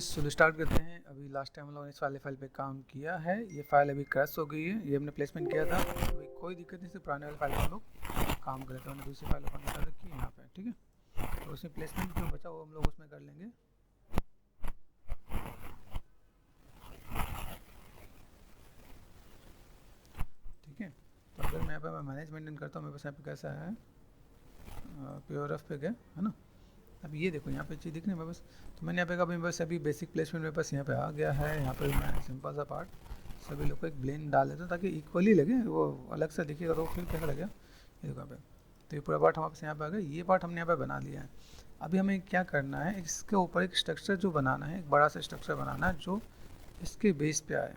चलिए चलो स्टार्ट करते हैं। अभी लास्ट टाइम हम लोगों ने इस वाले फाइल पे काम किया है। ये फाइल अभी क्रैश हो गई है, ये हमने प्लेसमेंट किया था। अभी कोई दिक्कत नहीं, सिर्फ पुराने वाले फाइल पे हम लोग काम कर रहे थे। हमने दूसरी फाइल ओपन कर रखी है यहाँ पे, ठीक है। तो उसमें प्लेसमेंट जो बचा वो हम लोग उसमें कर लेंगे। ठीक है, तो अगर मैं यहाँ पे मैनेज मेंटेन करता हूँ, मेरे पास यहाँ पे कैसा है, प्योर एफ पे गया है ना। अब ये देखो यहाँ पे चीज़ दिख रही है मेरे पास। तो मैंने यहाँ पे कहा मेरे पास अभी बेसिक प्लेसमेंट मेरे पास यहाँ पे आ गया है। यहाँ पे मैं सिंपल सा पार्ट सभी लोग को एक ब्लेंड डाल देता हूँ ताकि इक्वली लगे, वो अलग से दिखेगा तो फिर कैसा लगेगा। ये देखो यहाँ पे, तो ये पूरा पार्ट हमारे पास यहाँ पे आ गया। ये पार्ट हमने यहाँ पे बना लिया है। अभी हमें क्या करना है, इसके ऊपर एक स्ट्रक्चर जो बनाना है, एक बड़ा सा स्ट्रक्चर बनाना है जो इसके बेस पे आए।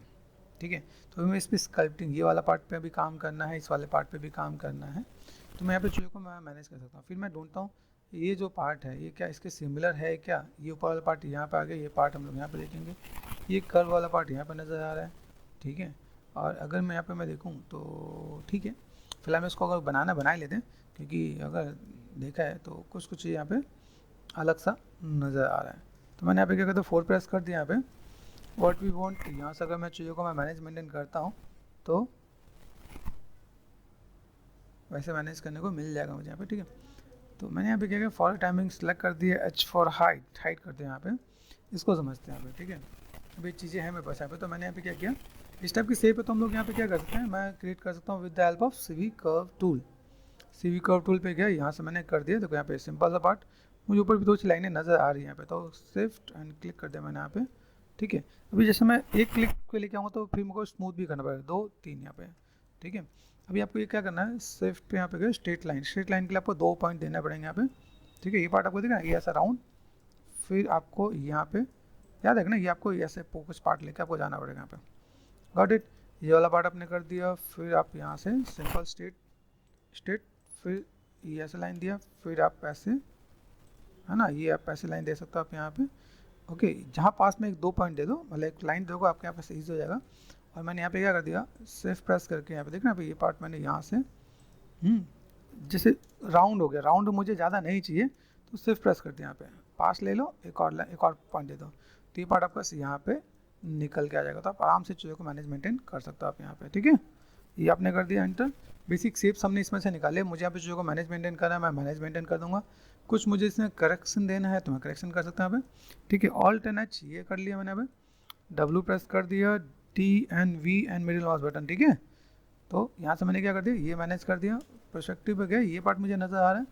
ठीक है, तो हमें इस पर स्कल्पटिंग ये वाला पार्ट पे अभी काम करना है, इस वाले पार्ट पे भी काम करना है। तो मैं यहाँ पे चीज़ों को मैं मैनेज कर सकता हूँ। फिर मैं ढूंढता हूँ ये जो पार्ट है ये क्या इसके सिमिलर है क्या। ये ऊपर वाला पार्ट यहाँ पे आ गया, ये पार्ट हम लोग यहाँ पे देखेंगे। ये कर्व वाला पार्ट यहाँ पे नज़र आ रहा है, ठीक है। और अगर मैं यहाँ पे मैं देखूँ तो ठीक है, फिलहाल मैं इसको अगर बना ही लेते हैं, क्योंकि अगर देखा है तो कुछ कुछ यहाँ पे अलग सा नज़र आ रहा है। तो मैंने यहाँ पे क्या कहते हैं 4 प्रेस कर दिया यहाँ पे। व्हाट वी वांट, यहाँ से अगर मैं चीज़ों को मैं मैनेज मेंटेन करता हूँ तो वैसे मैनेज करने को मिल जाएगा मुझे यहाँ पे, ठीक है। तो मैंने यहाँ पे क्या किया, फॉर टाइमिंग सेलेक्ट कर दिया, एच फॉर हाइट करते हैं यहाँ पे, इसको समझते हैं यहाँ पे, ठीक है। अभी चीज़ें हैं मेरे पास यहाँ पे। तो मैंने यहाँ पे क्या किया, इस टाइप की शेप है तो हम लोग यहाँ पे क्या कर सकते हैं, मैं क्रिएट कर सकता हूँ with the help of CV curve tool. CV curve tool पे गया, यहाँ से मैंने कर दिया। देखो यहाँ पे सिंपल सा पार्ट, मुझे ऊपर भी 2 लाइनें नज़र आ रही हैं यहाँ पे, तो शिफ्ट एंड क्लिक कर दिया मैंने यहाँ पे, ठीक है। अभी जैसे मैं एक क्लिक पे लेके आऊँगा तो फिर मुझको स्मूथ भी करना पड़ेगा, 2 3 यहाँ पे, ठीक है। अभी आपको ये क्या करना है, शिफ्ट पे यहाँ पे गए स्ट्रेट लाइन के लिए आपको 2 पॉइंट देना पड़ेंगे यहाँ पे, ठीक है। ये पार्ट आपको दिख रहा है, ये ऐसा राउंड, फिर आपको यहाँ पे याद है ना, ये आपको ऐसे कुछ पार्ट लेके आपको जाना पड़ेगा यहाँ पे। गॉट इट, ये वाला पार्ट आपने कर दिया। फिर आप यहाँ से सिंपल स्ट्रेट, फिर ये ऐसे लाइन दिया, फिर आप ऐसे, है ना, ये आप ऐसे लाइन दे सकते हो आप यहाँ पे, ओके। जहाँ पास में एक 2 पॉइंट दे दो, मतलब एक लाइन दोगे आपके यहाँ पे ईजी हो जाएगा। और मैंने यहाँ पे क्या कर दिया, शिफ्ट प्रेस करके यहाँ पे देखना, ये पार्ट मैंने यहाँ से जैसे राउंड हो गया, राउंड मुझे ज़्यादा नहीं चाहिए तो शिफ्ट प्रेस कर दिया, यहाँ पे पास ले लो, एक और पॉइंट दे दो, तो ये पार्ट आपका यहाँ पे निकल के आ जाएगा। तो आप आराम से चीज़ों को मैनेज मेंटेन कर सकते हो आप यहाँ पे, ठीक है। ये आपने कर दिया एंटर। बेसिक शेप्स हमने इसमें से निकाले, मुझे यहाँ पे चीज़ों को मैनेज मेंटेन करना है, मैं मैनेज मेंटेन कर दूंगा। कुछ मुझे इसमें करेक्शन देना है तो मैं करेक्शन कर सकता हूँ यहाँ पे, ठीक है। ऑल्ट एंड एच ये कर लिया मैंने, यहाँ पे W प्रेस कर दिया, T and V and middle mouse button, ठीक है। तो यहाँ से मैंने क्या कर दिया, ये मैनेज कर दिया। पर्सपेक्टिव पे गए, ये पार्ट मुझे नज़र आ रहा है।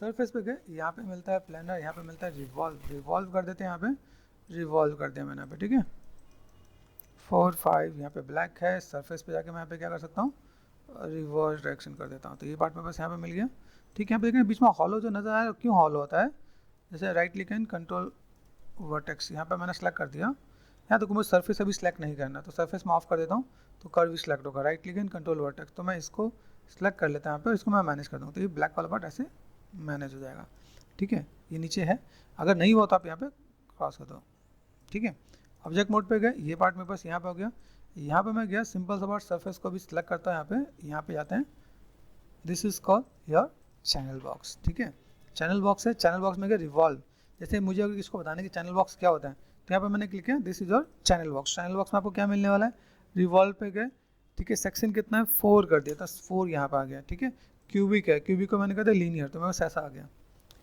सरफेस पे गए, यहाँ पे मिलता है प्लानर, यहाँ पे मिलता है रिवॉल्व कर देते हैं, यहाँ पे रिवॉल्व कर दिया मैंने यहाँ पे, ठीक है। 4 5 यहाँ पे ब्लैक है। सरफेस पे जाके मैं यहाँ पे क्या कर सकता हूँ, रिवर्स डायरेक्शन कर देता हूँ। तो ये पार्ट मेरे पास यहाँ पे मिल गया, ठीक है। यहाँ पे देखें बीच में हॉलो जो नज़र आ रहा है, क्यों हॉलो होता है, जैसे right click and control vertex, यहाँ पे मैंने सेलेक्ट कर दिया। यहाँ तो मुझे सरफेस अभी सेलेक्ट नहीं करना, तो सरफेस में ऑफ कर देता हूँ, तो कर्व भी सिलेक्ट होगा, right click and control vertex. तो मैं इसको सेलेक्ट कर लेता हूँ यहाँ पे, इसको मैं मैनेज कर दूँ, तो ये ब्लैक वाला पार्ट ऐसे मैनेज हो जाएगा, ठीक है। ये नीचे है, अगर नहीं हुआ तो आप यहाँ पे क्रॉस कर दो, ठीक है। ऑब्जेक्ट मोड पे गए, ये पार्ट मेरे पास यहाँ पे हो गया। यहाँ पे मैं गया, सिंपल सा पार्ट सरफेस को भी सिलेक्ट करता हूँ, यहाँ पे जाते हैं, this is called your channel box, ठीक है। चैनल बॉक्स है, चैनल बॉक्स में गया रिवॉल्व। जैसे मुझे अगर इसको बताने कि चैनल बॉक्स क्या होता है, तो यहाँ पे मैंने क्लिक किया, this is your channel box. Channel box में आपको क्या मिलने वाला है, रिवॉल्व पे गए, ठीक है। सेक्शन कितना है, 4 कर दिया था, 4 यहाँ पे आ गया, ठीक है। क्यूबिक है, क्यूबिक को मैंने कहा था लीनियर, तो मेरे पास ऐसा आ गया,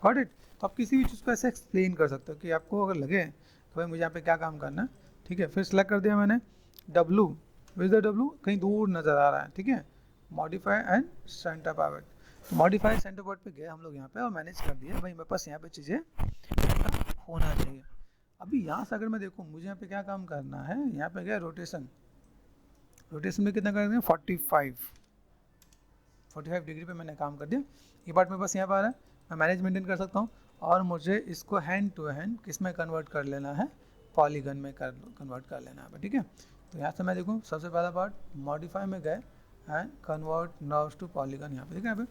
गॉट इट। तो आप किसी भी चीज़ को ऐसे एक्सप्लेन कर सकते हो कि आपको अगर लगे तो भाई मुझे यहाँ पे क्या काम करना है, ठीक है। फिर सेलेक्ट कर दिया मैंने W, विद द W कहीं दूर नज़र आ रहा है, ठीक है। मॉडिफाई एंड सेंटर पावर्ट, तो मॉडिफाई सेंटर पावर्ट पे गए हम लोग यहाँ पे और मैनेज कर दिया, भाई मेरे पास यहाँ पे चीज़ें होना चाहिए। अभी यहाँ से अगर मैं देखूँ, मुझे यहाँ पे क्या काम करना है, यहाँ पे गया रोटेशन में कितना कर दिया, 45 डिग्री पे मैंने काम कर दिया। ये पार्ट मेरे पास यहाँ पर आ रहा है, मैं मैनेज मेंटेन कर सकता हूँ। और मुझे इसको हैंड टू हैंड किस में कन्वर्ट कर लेना है, पॉलीगन में कन्वर्ट कर लेना है, ठीक है। तो यहाँ से मैं देखूँ, सबसे पहला पार्ट मॉडिफाई में गए and convert NURBS to polygon, यहाँ पे ठीक है। यहाँ पे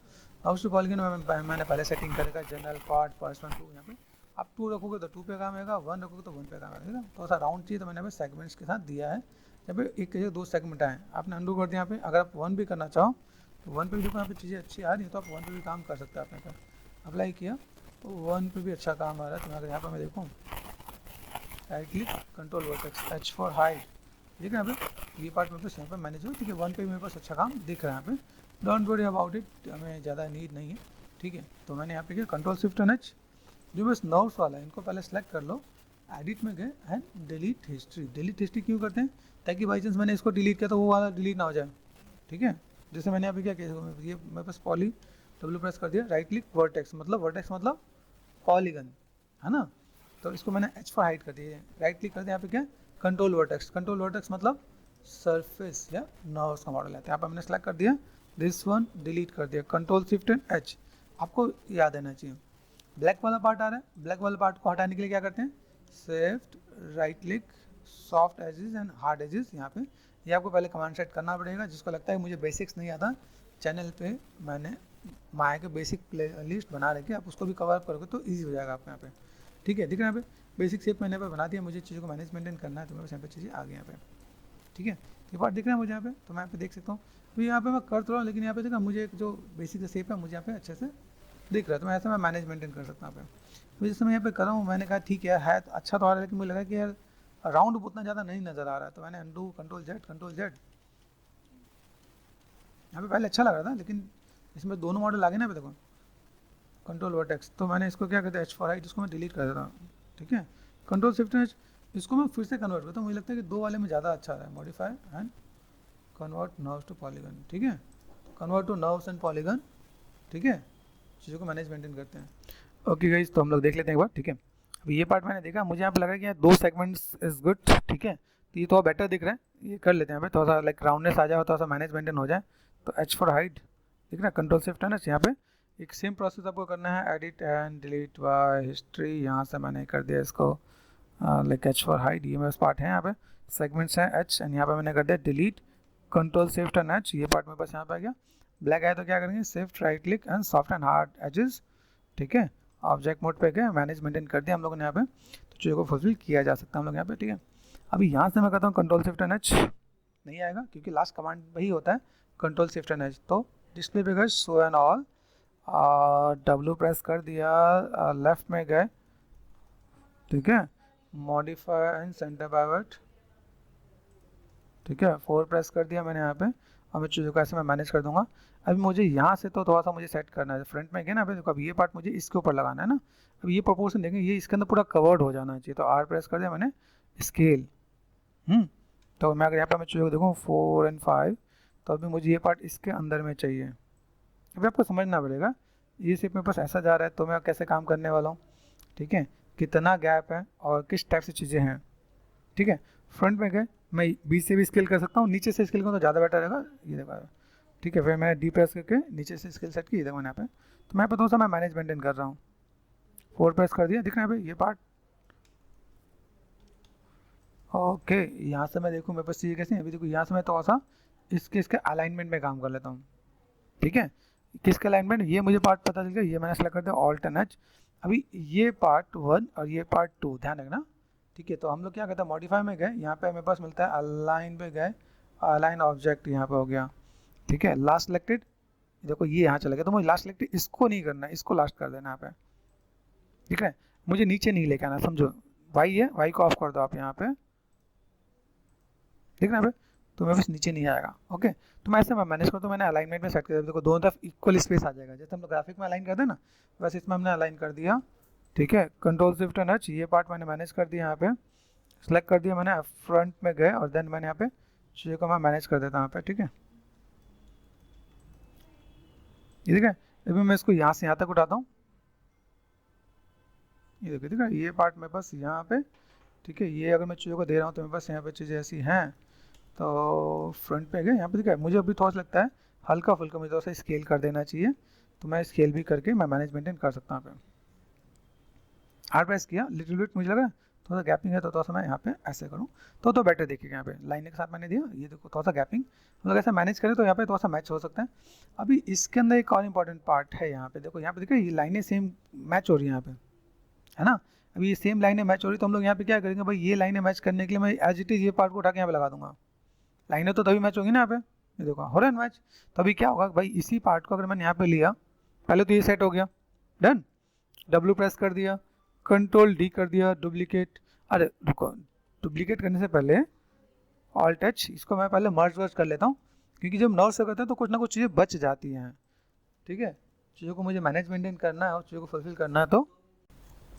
नर्व्स टू पॉलीगन मैंने पहले सेटिंग करेगा, जनरल पार्ट पर्सन 2, यहाँ पे आप 2 रखोगे तो 2 पे काम आएगा, 1 रखोगे तो 1 पे काम आएगा, ठीक है। तो ऐसा राउंड चाहिए, तो मैंने यहाँ पे सेगमेंट्स के साथ दिया है। यहाँ पे एक जगह 2 सेगमेंट आए, आपने अंडू कर दिया। यहाँ पे अगर आप 1 भी करना चाहो तो 1 पे भी देखो, यहाँ पे चीज़ें अच्छी आ रही है, तो आप 1 पे भी काम कर सकते हैं। आपने अप्लाई किया तो 1 पे भी अच्छा काम आ रहा है। तो अगर यहाँ पर मैं देखूँ right click control vertex H for hide, ठीक है। यहाँ पे ये पार्ट मेरे पास यहाँ पे मैनेज हो, ठीक है। 1 पे मेरे पास अच्छा काम दिख रहा है यहाँ पे, डोंट वरी अबाउट इट, हमें ज़्यादा नीड नहीं है, ठीक है। तो मैंने यहाँ पे किया कंट्रोल शिफ्ट एंड H, जो बस नोट्स वाला है इनको पहले सेलेक्ट कर लो, एडिट में गए and delete history. Delete history क्यों करते हैं, ताकि बाई चांस मैंने इसको डिलीट किया तो वो वाला डिलीट ना हो जाए, ठीक है। जैसे मैंने यहाँ पे क्या किया, ये मेरे पास पॉली डब्ल्यू प्रेस कर दिया, राइट क्लिक वर्टेक्स मतलब पॉलीगन, है ना। तो इसको मैंने H फॉर हाइड कर दिया, राइट क्लिक कर दिया, यहाँ पे क्या कंट्रोल वर्टेक्स मतलब सरफेस या नर्व्स का मॉडल है। तो यहाँ पर मैंने सेलेक्ट कर दिया, दिस वन डिलीट कर दिया, कंट्रोल शिफ्ट एंड H। आपको याद रहना चाहिए ब्लैक वाला पार्ट आ रहा है, ब्लैक वाला पार्ट को हटाने के लिए क्या करते हैं, shift right click soft edges and hard edges. यहाँ पे ये आपको पहले कमांड सेट करना पड़ेगा। जिसको लगता है मुझे बेसिक्स नहीं आता, चैनल पे मैंने माया के बेसिक प्ले लिस्ट बना रखी है, आप उसको भी कवर अप करोगे तो ईजी हो जाएगा आपको यहाँ पे, ठीक है। दिख रहा है यहाँ पे बेसिक शेप मैंने यहाँ पे बना दिया, मुझे चीज़ों को मैनेज मेंटेन करना है तो मेरे पास यहाँ पे चीज़ें आ गई यहाँ पे, ठीक है। ये पार्ट दिख रहा है मुझे यहाँ पे, तो मैं यहाँ पे देख सकता हूँ। तो यहाँ पे मैं कर तो रहा हूँ, लेकिन यहाँ पे देखा मुझे एक जो बेसिक शेप है मुझे यहाँ पे अच्छे से दिख रहा है, तो मैं ऐसा मैं मैनेज मेंटेन कर सकता हूँ यहाँ पे। तो जैसे मैं यहाँ पे कर रहा हूँ, मैंने कहा ठीक है अच्छा तो आ रहा है, लेकिन मुझे लगा कि यार राउंड उतना ज़्यादा नहीं नज़र आ रहा है, तो मैंने अंडू कंट्रोल जेड। यहाँ पे पहले अच्छा लग रहा था, लेकिन इसमें दोनों मॉडल आ गए ना पे, देखो कंट्रोल वर्टेक्स। तो मैंने इसको क्या कहते हैं H फॉर हाइड, इसको मैं डिलीट कर देता हूँ, ठीक है। कंट्रोल शिफ्ट H, इसको मैं फिर से कन्वर्ट करता हूँ, मुझे लगता है कि दो वाले में ज़्यादा अच्छा है, modify and convert NURBS to polygon, ठीक है। Convert to NURBS and polygon, ठीक है। चीज़ों को मैनेज मेंटेन करते हैं। ओके गाइस, तो हम लोग देख लेते हैं एक बार, ठीक है। अभी ये पार्ट मैंने देखा, मुझे यहाँ पे लगा कि यार 2 सेगमेंट्स इज गुड, ठीक है। तो ये थोड़ा बेटर दिख रहा है, ये कर लेते हैं यहाँ पे, थोड़ा सा लाइक राउंडनेस आ जाए, थोड़ा सा मैनेज मेंटेन हो जाए। तो H फॉर हाइड, ठीक है, कंट्रोल शिफ्ट है ना, यहाँ पे एक सेम प्रोसेस आपको करना है, edit and delete by history. यहाँ से मैंने कर दिया इसको लाइक H फॉर हाइड, ये मेरे पार्ट है, यहाँ पे सेगमेंट्स हैं H, एंड यहाँ पे मैंने कर दिया delete, control shift and H, ये पार्ट मेरे पास यहाँ पे आ गया। ब्लैक आया तो क्या करेंगे, shift right click and soft and hard edges, ठीक है। ऑब्जेक्ट मोड पे गए, मैनेज मेंटेन कर दिया हम लोगों ने यहाँ पे, तो चीज़ों को फुलफिल किया जा सकता है हम लोग यहाँ पे, ठीक है। अभी यहाँ से मैं कहता हूँ कंट्रोल शिफ्ट एंड H, नहीं आएगा क्योंकि लास्ट कमांड वही होता है कंट्रोल शिफ्ट एंड H। तो डिस्प्ले पे गए, show and all, W press कर दिया, लेफ्ट में गए, ठीक है, मॉडिफाई एंड सेंटर पाइवट, ठीक है, 4 प्रेस कर दिया मैंने यहाँ पे। अब मैं चीज़ों को ऐसे मैं मैनेज कर दूंगा। अभी मुझे यहाँ से तो थोड़ा सा मुझे सेट करना है, फ्रंट में गया ना, अभी देखो अब ये पार्ट मुझे इसके ऊपर लगाना है ना, अब ये प्रोपोर्शन देखें, ये इसके अंदर पूरा कवर्ड हो जाना चाहिए, तो R प्रेस कर दिया मैंने, स्केल, तो मैं अगर यहाँ पर मैं चीज़ों को देखूँ 4 और 5, तो अभी मुझे ये पार्ट इसके अंदर में चाहिए। अभी आपको समझना पड़ेगा, ये सिर्फ मेरे पास ऐसा जा रहा है तो मैं कैसे काम करने वाला हूँ, ठीक है, कितना गैप है और किस टाइप से चीज़ें हैं, ठीक है। फ्रंट में गए, मैं बीच से भी स्केल कर सकता हूँ, नीचे से स्केल करूँ तो ज़्यादा बेटर रहेगा, ये देखो, ठीक है। फिर मैं डी प्रेस करके नीचे से स्केल सेट की, देखो मैंने यहाँ पे, तो मैं थोड़ा सा मैं मैनेज मेंटेन कर रहा हूँ, 4 प्रेस कर दिया, दिख रहा है भाई ये पार्ट, ओके। यहाँ से मैं देखूँ मेरे पास चीज़ें कैसी हैं, अभी देखो यहाँ से मैं थोड़ा सा इसके अलाइनमेंट में काम कर लेता हूँ, ठीक है। किसके अलाइनमेंट, ये मुझे पार्ट पता चल गया, ये मैंने सेलेक्ट कर दिया ऑल्ट एंड H। अभी ये पार्ट 1 और ये पार्ट 2 ध्यान रखना, ठीक है। तो हम लोग क्या करते हैं, मॉडिफाई में गए, यहाँ पे मेरे पास मिलता है अलाइन पे गए, अलाइन ऑब्जेक्ट यहाँ पे हो गया, ठीक है। लास्ट सिलेक्टेड, देखो ये यहाँ चला गया, तो मुझे लास्ट सिलेक्टेड इसको नहीं करना, इसको लास्ट कर देना यहाँ पे, ठीक है। मुझे नीचे नहीं लेके आना, समझो वाई है, वाई को ऑफ कर दो आप यहाँ पे, ठीक है ना, तो मेरे पास नीचे नहीं आएगा, ओके। तो मैं ऐसे मैं मैनेज करता हूँ, मैंने अलाइनमेंट में सेट कर दिया, देखो दोनों तरफ इक्वल स्पेस आ जाएगा, जैसे हम लोग ग्राफिक में अलाइन करते हैं ना, वैसे इसमें हमने अलाइन कर दिया, ठीक है। कंट्रोल शिफ्ट एंड H, ये पार्ट मैंने मैनेज कर दिया, यहाँ पे सेलेक्ट कर दिया मैंने, फ्रंट में गए और देन मैंने यहाँ पे चीज़ों को मैं मैनेज कर देता हूँ यहाँ पे, ठीक है। ये ठीक है, अभी मैं इसको यहाँ से यहाँ तक उठाता हूँ, ये देखिए, ठीक है, ये पार्ट मेरे पास यहाँ पे, ठीक है। ये अगर मैं चीज़ों को दे रहा हूँ तो मेरे पास यहाँ पे चीज़ें ऐसी हैं, तो फ्रंट पे गए, यहाँ पे देखा मुझे अभी थोड़ा सा लगता है हल्का फुल्का मुझे थोड़ा सा स्केल कर देना चाहिए, तो मैं स्केल भी करके मैं मैनेज मेंटेन कर सकता हूँ यहाँ पे। R प्रेस किया, लिटिल बिट मुझे लगा थोड़ा सा गैपिंग है, तो थोड़ा सा मैं यहाँ पे ऐसे करूँ तो बेटर देखिएगा, यहाँ पे लाइन के साथ मैंने दिया, ये देखो थोड़ा सा गैपिंग हम लोग ऐसा मैनेज करें तो यहाँ पे थोड़ा सा मैच हो सकता है। अभी इसके अंदर एक और इम्पॉर्टेंट पार्ट है, यहाँ पे देखो, यहाँ पे देखो ये लाइनें सेम मैच हो रही है यहाँ पे, है ना। अभी ये सेम लाइनें मैच हो रही, तो हम लोग यहाँ पे क्या करेंगे भाई, ये लाइनें मैच करने के लिए मैं एज इट इज ये पार्ट को उठा के यहाँ पे लगा दूंगा, लाइनें तो तभी मैच होगी ना यहाँ पे, ये देखो हो रहा है मैच। तो अभी क्या होगा भाई, इसी पार्ट को अगर मैंने यहाँ पे लिया, पहले तो ये सेट हो गया, डन, W प्रेस कर दिया, कंट्रोल D कर दिया, डुप्लीकेट, अरे रुको, डुप्लीकेट करने से पहले ऑल्ट एच, इसको मैं पहले मर्ज वर्ज कर लेता हूँ, क्योंकि जब मर्ज करते हैं तो कुछ ना कुछ चीज़ें बच जाती हैं, ठीक है। चीज़ों को मुझे मैनेज मेंटेन करना है और चीज़ों को फुलफिल करना है, तो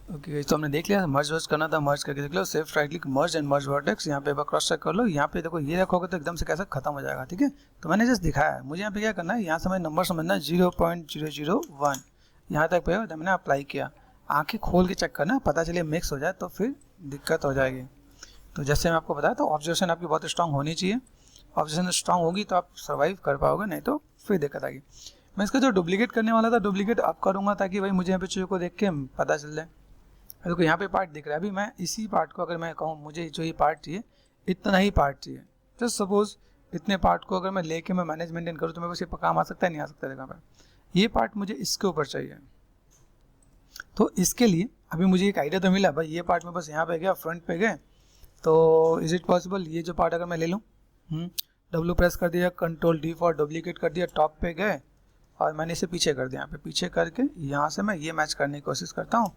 ओके। तो हमने देख लिया मर्ज वर्ज करना था, मर्ज करके देख लो, safe right click merge and merge vertex, यहाँ पे एक बार क्रॉस चेक कर लो। यहाँ पे देखो ये रखोगे तो एकदम से कैसे खत्म हो जाएगा, ठीक है। तो मैंने जस्ट दिखाया है, मुझे यहाँ पे क्या करना है, यहाँ से मैंने नंबर समझना है 0.001 यहाँ तक पे, जब मैंने अप्लाई किया, आंखें खोल के चेक करना, पता चले मिक्स हो जाए तो फिर दिक्कत हो जाएगी। तो जैसे मैं आपको बताया, तो ऑब्जर्वेशन आपकी बहुत स्ट्रांग होनी चाहिए, ऑब्जर्वेशन स्ट्रांग होगी तो आप सर्वाइव कर पाओगे, नहीं तो फिर दिक्कत आएगी। मैं इसका जो डुप्लीकेट करने वाला था, डुप्लीकेट अब करूँगा ताकि भाई मुझे यहाँ पे चीज़ों को देख के पता चल जाए। देखो यहाँ पे पार्ट दिख रहा है, अभी मैं इसी पार्ट को अगर मैं कहूँ मुझे जो ये पार्ट चाहिए, इतना ही पार्ट चाहिए, जस्ट सपोज इतने पार्ट को अगर मैं लेके मैं मैनेज मेंटेन करूँ तो मेरे पास ये काम आ सकता है, नहीं आ सकता। देखो ये पार्ट मुझे इसके ऊपर चाहिए, तो इसके लिए अभी मुझे एक आइडिया तो मिला भाई, ये पार्ट में बस यहाँ पे गया, फ्रंट पे गए, तो इज़ इट पॉसिबल ये जो पार्ट अगर मैं ले लूँ, डब्ल्यू प्रेस कर दिया, कंट्रोल डी फॉर डुप्लीकेट कर दिया, टॉप पे गए और मैंने इसे पीछे कर दिया, यहाँ पे पीछे करके यहाँ से मैं ये मैच करने की कोशिश करता हूँ,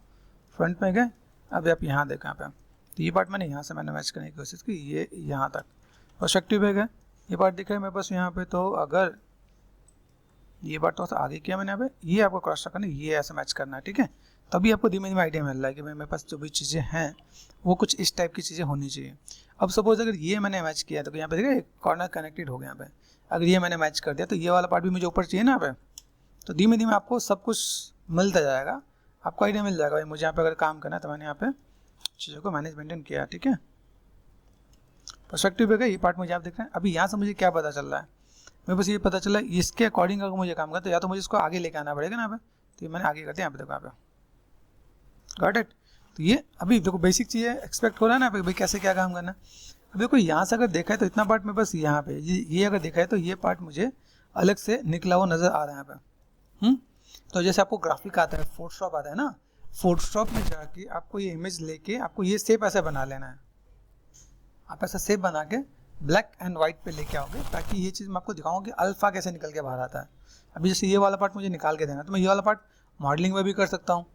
फ्रंट में गए। अभी आप यहाँ देखें, यहाँ पे तो ये पार्ट मैंने यहाँ से मैंने मैच करने की कोशिश की, ये यहाँ तक पर्सपेक्टिव पे गए, ये पार्ट दिख रहा है मेरे पास यहाँ पे। तो अगर ये पार्ट तो आगे किया मैंने, यहाँ पे ये आपको क्रॉस करना है, ये ऐसे मैच करना है, ठीक है। तभी आपको धीमे धीमे आइडिया मिल रहा है कि भाई मेरे पास जो भी चीज़ें हैं वो कुछ इस टाइप की चीज़ें होनी चाहिए। अब सपोज अगर ये मैंने मैच किया तो यहाँ पे देखिए कॉर्नर कनेक्टेड हो गया, यहाँ पे अगर ये मैंने मैच कर दिया तो ये वाला पार्ट भी मुझे ऊपर चाहिए ना यहाँ पे। तो धीमे धीमे आपको सब कुछ मिलता जाएगा, आपको आइडिया मिल जाएगा भाई मुझे यहाँ पे अगर काम करना है तो मैंने यहाँ पे चीज़ों को मैनेज मेंटेन किया, ठीक है। पर्सपेक्टिव पे गए, ये पार्ट मुझे आप देख रहे हैं। अभी यहाँ से मुझे क्या पता चल रहा है, मेरे पास ये पता चला है इसके अकॉर्डिंग अगर मुझे काम करना तो या तो मुझे इसको आगे लेके आना पड़ेगा ना यहाँ पे, तो ये मैंने आगे कर दिया यहाँ पे, देखो यहाँ पे, गॉट इट। तो ये अभी देखो बेसिक चीज़ें एक्सपेक्ट हो रहा है ना भाई कैसे क्या काम करना है। अब देखो यहाँ से अगर देखा है तो इतना पार्ट मेरे पास यहाँ पे ये अगर देखा है तो ये पार्ट मुझे अलग से निकला हुआ नज़र आ रहा है यहाँ पे। तो जैसे आपको ग्राफिक आता है, फोटोशॉप आता है ना, फोटोशॉप में जाके आपको ये इमेज लेके आपको ये शेप ऐसे बना लेना है, आप ऐसा शेप बना के ब्लैक एंड वाइट पे लेके आओगे, ताकि ये चीज़ मैं आपको दिखाऊंगा कि अल्फा कैसे निकल के बाहर आता है। अभी जैसे ये वाला पार्ट मुझे निकाल के देना तो मैं ये वाला पार्ट मॉडलिंग में भी कर सकता हूँ,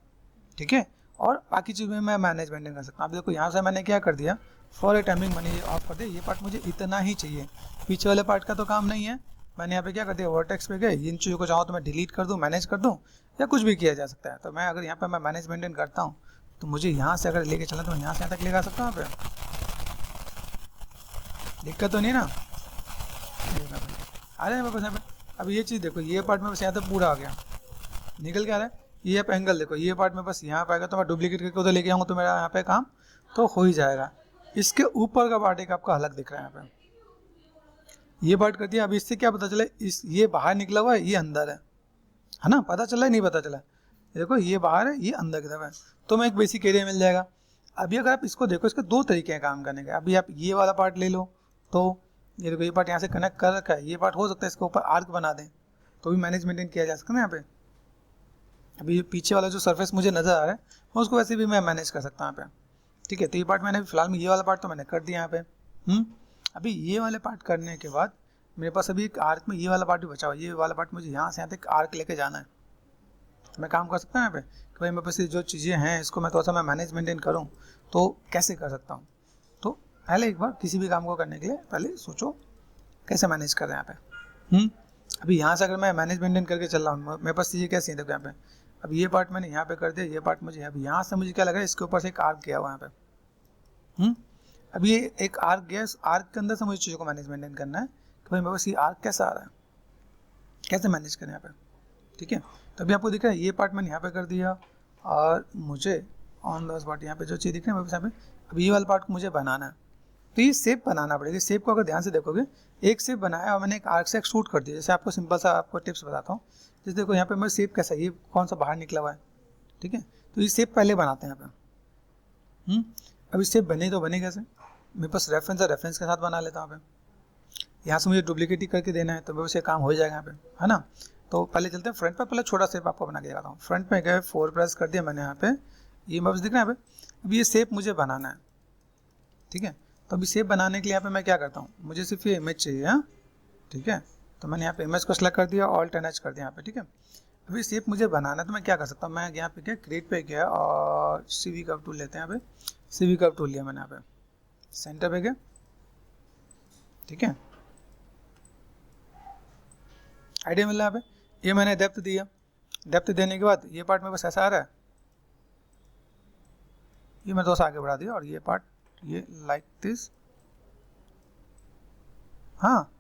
ठीक है, और बाकी चीज़ में मैं मैनेज मेंटेन कर सकता हूँ। अब देखो यहाँ से मैंने क्या कर दिया, फॉर ए टाइमिंग मैंने ये ऑफ कर दिया, ये पार्ट मुझे इतना ही चाहिए, पीछे वाले पार्ट का तो काम नहीं है। मैंने यहाँ पे क्या कर दिया, वर्टेक्स पे गए, इन चीज़ों को चाहो तो मैं डिलीट कर दूँ, मैनेज कर दूँ, या कुछ भी किया जा सकता है। तो मैं अगर यहाँ पे मैं मैनेज मेंटेन करता हूँ तो मुझे यहाँ से अगर लेके चला तो मैं यहाँ से यहाँ तक लेकर आ सकता हूँ, यहाँ पे दिक्कत तो नहीं ना। आ रहे हैं मेरे पास यहाँ पे। अब ये चीज़ देखो, ये पार्ट में बस यहाँ तक पूरा आ गया, निकल के आ रहा है। ये आप एंगल देखो, ये पार्ट में बस यहाँ पे आएगा तो मैं डुप्लीकेट करके उधर लेके आऊँगा तो मेरा यहाँ पे काम तो हो ही जाएगा। इसके ऊपर का पार्ट एक आपका अलग दिख रहा है यहाँ पे, ये पार्ट कर दिया। अब इससे क्या पता चला, इस ये बाहर निकला हुआ है, ये अंदर है ना, पता चला है नहीं पता चला, देखो ये बाहर है, ये अंदर की तरफ है, तो मैं एक बेसिक एरिया मिल जाएगा। अभी अगर आप इसको देखो, इसके दो तरीके हैं काम करने के। अभी आप ये वाला पार्ट ले लो, तो ये देखो ये पार्ट यहाँ से कनेक्ट कर रखा है, ये पार्ट हो सकता है इसके ऊपर आर्क बना दें तो भी मैनेज मेंटेन किया जा सकता है ना यहाँ पे। अभी पीछे वाला जो सरफेस मुझे नज़र आ रहा है मैं उसको वैसे भी मैं मैनेज कर सकता हूँ यहाँ पे, ठीक है। तो ये पार्ट मैंने फिलहाल में ये वाला पार्ट तो मैंने कर दिया यहाँ पे। अभी ये वाले पार्ट करने के बाद मेरे पास अभी एक आर्क में ये वाला पार्ट भी बचा हुआ है, ये वाला पार्ट मुझे यहाँ से यहाँ तक आर्क लेके जाना है। तो मैं काम कर सकता हूँ यहाँ पे कि भाई मेरे पास जो चीज़ें हैं इसको मैं थोड़ा सा मैं मैनेज मेंटेन करूँ तो कैसे कर सकता हूँ। तो पहले एक बार किसी भी काम को करने के लिए पहले सोचो कैसे मैनेज कर रहे हैं यहाँ पे। अभी यहाँ से अगर मैं मैनेज मेंटेन करके चल रहा हूँ, मेरे पास चीज़ें कैसी हैं देखो यहाँ पे। अब ये पार्ट मैंने यहाँ पे कर दिया, ये पार्ट मुझे अभी यहाँ से मुझे क्या लग रहा है, इसके ऊपर से एक आर्क गया हुआ यहाँ पे। अब ये एक आर्क गया, इस आर्क के अंदर से मुझे चीज़ों को मैनेज मेंटेन करना है कि भाई मेरे पास ये आर्क कैसा आ रहा है, कैसे मैनेज करें यहाँ पे, ठीक है। तो अभी आपको दिख रहा है ये पार्ट मैंने यहाँ पे कर दिया और मुझे ऑन द स्पॉट यहाँ पे जो चीज़ दिख रही है मेरे पास यहाँ पे, अब ये वाला पार्ट को मुझे बनाना है। तो ये शेप बनाना पड़ेगा। शेप को अगर ध्यान से देखोगे, एक शेप बनाया और मैंने एक आर्क से एक्सट्रूड कर दिया। जैसे आपको सिंपल सा आपको टिप्स बताता हूँ, जैसे देखो यहाँ पे मेरा शेप कैसा है, ये कौन सा बाहर निकला हुआ है, ठीक है। तो ये शेप पहले बनाते हैं यहाँ पे। अब इस शेप बने तो बने कैसे, मेरे पास रेफरेंस है, रेफरेंस के साथ बना लेता हूँ यहाँ पे। यहाँ से मुझे डुप्लीकेट ही करके देना है तो मेरे से काम हो जाएगा यहाँ पे, है ना। तो पहले चलते हैं फ्रंट पे, पहले छोटा शेप आपको बना के दिखाता हूँ। फ्रंट में गए, 4 प्रेस कर दिया मैंने यहाँ पे, ये मेरे पास दिख रहा है यहाँ पे। अब ये शेप मुझे बनाना है, ठीक है। तो अभी शेप बनाने के लिए यहाँ पे मैं क्या करता हूँ, मुझे सिर्फ ये इमेज चाहिए, हाँ ठीक है। तो मैंने यहाँ पे इमेज को सेलेक्ट कर दिया, ऑल्ट एन एच कर दिया यहाँ पे, ठीक है। अभी शेप मुझे बनाना है तो मैं क्या कर सकता हूँ, मैं यहाँ पे क्या क्रिएट पे गया और CV का टूल लेते हैं यहाँ पे, CV कर्व टूल लिया मैंने यहाँ पे, सेंटर पे गया, ठीक है, आइडिया मिल रहा है यहाँ पे। ये मैंने डेप्थ दिया, डेप्थ देने के बाद ये पार्ट मेरे पास ऐसा आ रहा है, ये मैं थोड़ा सा आगे बढ़ा दिया, और ये पार्ट ये लाइक दिस, हाँ,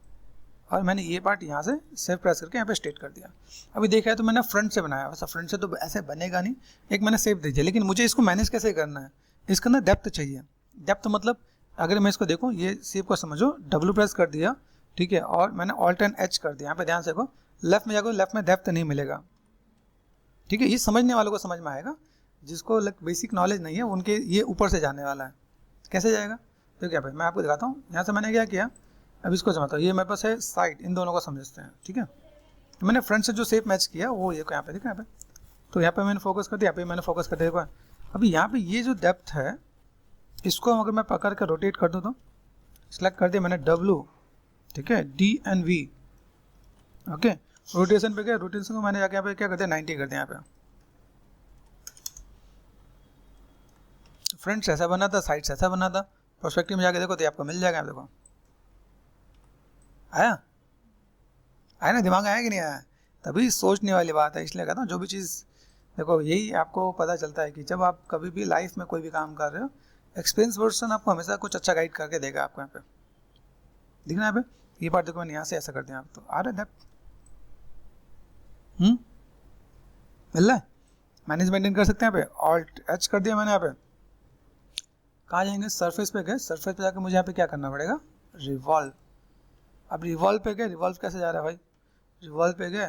और मैंने ये पार्ट यहाँ से सेव प्रेस करके यहाँ पे स्ट्रेट कर दिया। अभी देखा है तो मैंने फ्रंट से बनाया, वैसा फ्रंट से तो ऐसे बनेगा नहीं, एक मैंने सेव दे दिया, लेकिन मुझे इसको मैनेज कैसे करना है, इसका ना डेप्थ चाहिए। डेप्थ मतलब अगर मैं इसको देखूँ, ये शेप को समझो, W प्रेस कर दिया, ठीक है, और मैंने Alt एंड H कर दिया, यहाँ पे ध्यान से देखो, लेफ्ट में जाकर लेफ्ट में डेप्थ नहीं मिलेगा, ठीक है, ये समझने वालों को समझ में आएगा, जिसको बेसिक नॉलेज नहीं है उनके ये ऊपर से जाने वाला है। कैसे जाएगा, तो क्या भाई मैं आपको दिखाता हूँ, यहाँ से मैंने क्या किया, अब इसको समझता हूँ, ये मेरे पास है साइड, इन दोनों को समझते हैं, ठीक है, तो मैंने फ्रंट से जो शेप मैच किया वो ये यहाँ पे देखा, यहाँ पे, तो यहाँ पे मैंने फोकस कर दिया, यहाँ पे मैंने फोकस कर दिया। अभी यहाँ पे ये जो डेप्थ है, इसको अगर मैं पकड़ कर रोटेट कर दूँ तो सिलेक्ट कर दिया मैंने W, ठीक है, D and V, okay, rotation पे गया, रोटेशन को मैंने जाके यहाँ पे क्या कर दिया, 90 कर दिया। यहाँ पे फ्रंट ऐसा बना था, साइड ऐसा बना था, पर्सपेक्टिव में जाके देखो तो आपको मिल जाएगा। आप देखो आया, आया ना, दिमाग आया कि नहीं आया, तभी सोचने वाली बात है। इसलिए कहता हूँ जो भी चीज़ देखो, यही आपको पता चलता है कि जब आप कभी भी लाइफ में कोई भी काम कर रहे हो, एक्सपीरियंस पर्सन आपको हमेशा कुछ अच्छा गाइड करके देगा आपको। यहाँ पे दिखना है, यहाँ पे ये बात देखो, मैंने यहाँ से ऐसा कर दिया, आप तो आ रहा है डेप्थ, मिल रहा है, मैनेज मेंटेन कर सकते हैं। यहाँ पे Alt H कर दिया मैंने। यहाँ पे कहाँ जाएंगे, सरफेस पे गए, सरफेस पे जाकर मुझे यहाँ पे क्या करना पड़ेगा, रिवॉल्व। अब रिवॉल्व पे गए, रिवॉल्व कैसे जा रहा है भाई, रिवॉल्व पे गए,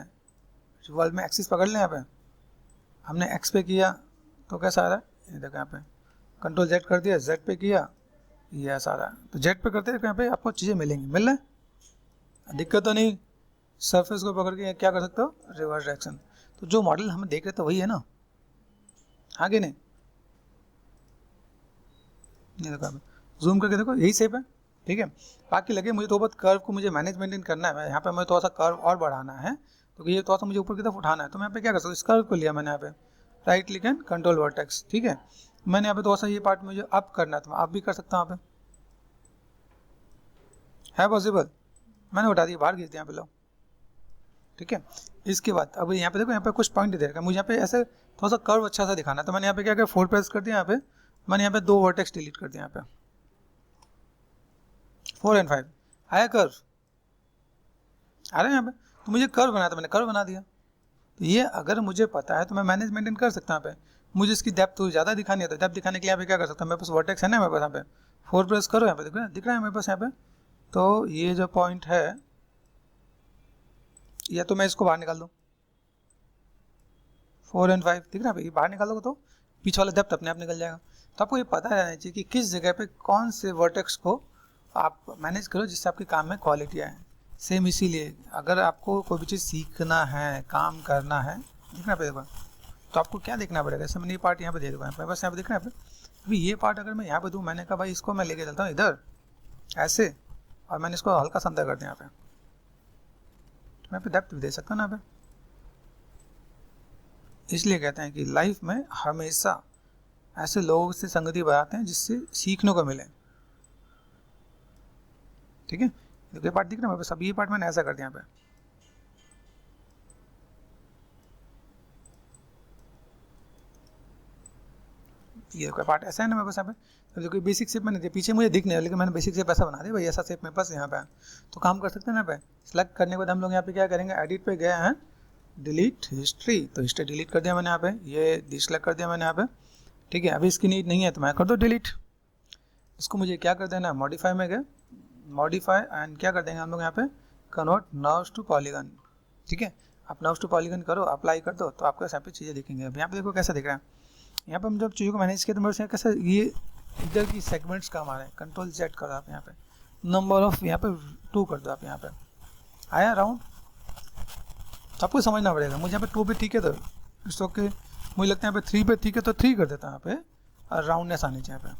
रिवॉल्व में एक्सिस पकड़ लें, यहाँ पे हमने एक्स पे किया तो कैसा आ रहा है, ये देखो यहाँ पे कंट्रोल Z कर दिया, Z पे किया, ये ऐसा आ रहा है, तो Z पे करते हैं, यहाँ पे आपको चीज़ें मिलेंगी, मिल रहा है, दिक्कत तो नहीं। सरफेस को पकड़ के क्या कर सकते हो, रिवर्स डायरेक्शन। तो जो मॉडल हम देख रहे थे वही है ना, आगे नहीं, ये देखो जूम करके देखो, यही शेप है, ठीक है। बाकी लगे मुझे तो बहुत कर्व को मुझे मैनेज मेंटेन करना है, यहाँ पे मुझे थोड़ा सा कर्व और बढ़ाना है, तो ये थोड़ा सा मुझे ऊपर की तरफ उठाना है, तो मैं यहाँ पे क्या कर सकता हूँ, इस कर्व को लिया मैंने, यहाँ पे right click and control vertex, ठीक है। मैंने यहाँ पे थोड़ा सा ये पार्ट मुझे अप करना है, तो मैं अप भी कर सकता हूँ, यहाँ पे है पॉसिबल, मैंने उठा दिया, बाहर खींच दिया यहाँ पे लो, ठीक है। इसके बाद अब यहाँ पे देखो, यहाँ पे कुछ पॉइंट दे रखा है, मुझे यहाँ पे ऐसे थोड़ा सा कर्व अच्छा सा दिखाना है, तो मैंने यहाँ पे क्या किया, 4 प्रेस कर दिया, यहाँ पे मैंने यहाँ पे 2 वर्टेक्स डिलीट कर दिया, यहाँ पे 4 and 5 आया कर्व, आ रहा है यहाँ पे, तो मुझे कर्व बनाया, तो मैंने कर्व बना दिया। तो ये अगर मुझे पता है तो मैं मैनेज मेंटेन कर सकता हूँ। यहाँ पे मुझे इसकी डेप्थ तो ज़्यादा दिखानी है, तो डेप्थ दिखाने के लिए यहाँ पे क्या कर सकता हूँ, मेरे पास वर्टेक्स है ना, मेरे पास यहाँ पे 4 प्रेस करो, यहाँ पे दिख रहा है मेरे पास यहाँ पे, तो ये जो पॉइंट है, या तो मैं इसको बाहर निकाल दूँ, 4 and 5 दिख रहा है, ये बाहर निकाल दोगे तो पीछे वाला डेप्थ अपने आप निकल जाएगा। तो आपको ये पता रहना चाहिए कि किस जगह पे कौन से वर्टेक्स को आप मैनेज करो जिससे आपके काम में क्वालिटी आए। सेम इसीलिए अगर आपको कोई भी चीज़ सीखना है, काम करना है, दिखना पड़ेगा, तो आपको क्या देखना पड़ेगा। जैसे मैंने ये पार्ट यहाँ पे दे दूँगा, यहाँ पे बस यहाँ पे दिख रहा है। अभी ये पार्ट अगर मैं यहाँ पे दूँ, मैंने कहा भाई इसको मैं लेके चलता हूँ इधर ऐसे, और मैंने इसको हल्का सा अंदर कर दिया यहाँ पे, तो मैं पे डेप्थ भी दे सकता हूँ ना यहाँ पे। इसलिए कहते हैं कि लाइफ में हमेशा ऐसे लोगों से संगति बनाते हैं जिससे सीखने को मिले, ठीक है। ये पार्ट दिख रहा है, सब ये पार्ट मैंने ऐसा कर दिया यहाँ पे, ये पार्ट ऐसा है ना मेरे पास यहाँ पे। तो देखो बेसिक शेप मैंने दिया, पीछे मुझे दिख नहीं है, लेकिन मैंने बेसिक शेप ऐसा बना दिया भाई, ऐसा शेप मेरे पास यहाँ पे है, तो काम कर सकते हैं यहाँ पे। सिलेक्ट करने के बाद हम लोग यहाँ पे क्या करेंगे, एडिट पे गए हैं, डिलीट हिस्ट्री, तो हिस्ट्री डिलीट कर दिया मैंने यहाँ पे, ये डिसलेक्ट कर दिया मैंने यहाँ पे, ठीक है। अभी इसकी नीड नहीं है तो मैं कर दो डिलीट। इसको मुझे क्या कर देना है, मॉडिफाई में गए, मॉडिफाई एंड क्या कर देंगे हम लोग यहाँ पे, कन्वर्ट नर्व्स टू पॉलीगन, ठीक है। आप नर्व्स टू पॉलीगन करो, अप्लाई कर दो, तो आपको यहाँ पे चीज़ें दिखेंगे। अब यहाँ पे देखो कैसा दिख रहा है, यहाँ पे हम जब चीज़ों को मैनेज किया तो मेरे से कैसे ये इधर की सेगमेंट्स काम आ रहे हैं। कंट्रोल Z करो आप, यहाँ पे नंबर ऑफ यहाँ पे 2 कर दो आप, यहाँ पे आया राउंड, तो आपको समझना पड़ेगा। मुझे यहाँ पे 2 पे ठीक है, तो इट्स ओके। मुझे लगता है यहाँ पे 3 पे ठीक है, तो 3 कर देता हूँ यहाँ पे, और राउंडनेस आनी चाहिए यहाँ पे।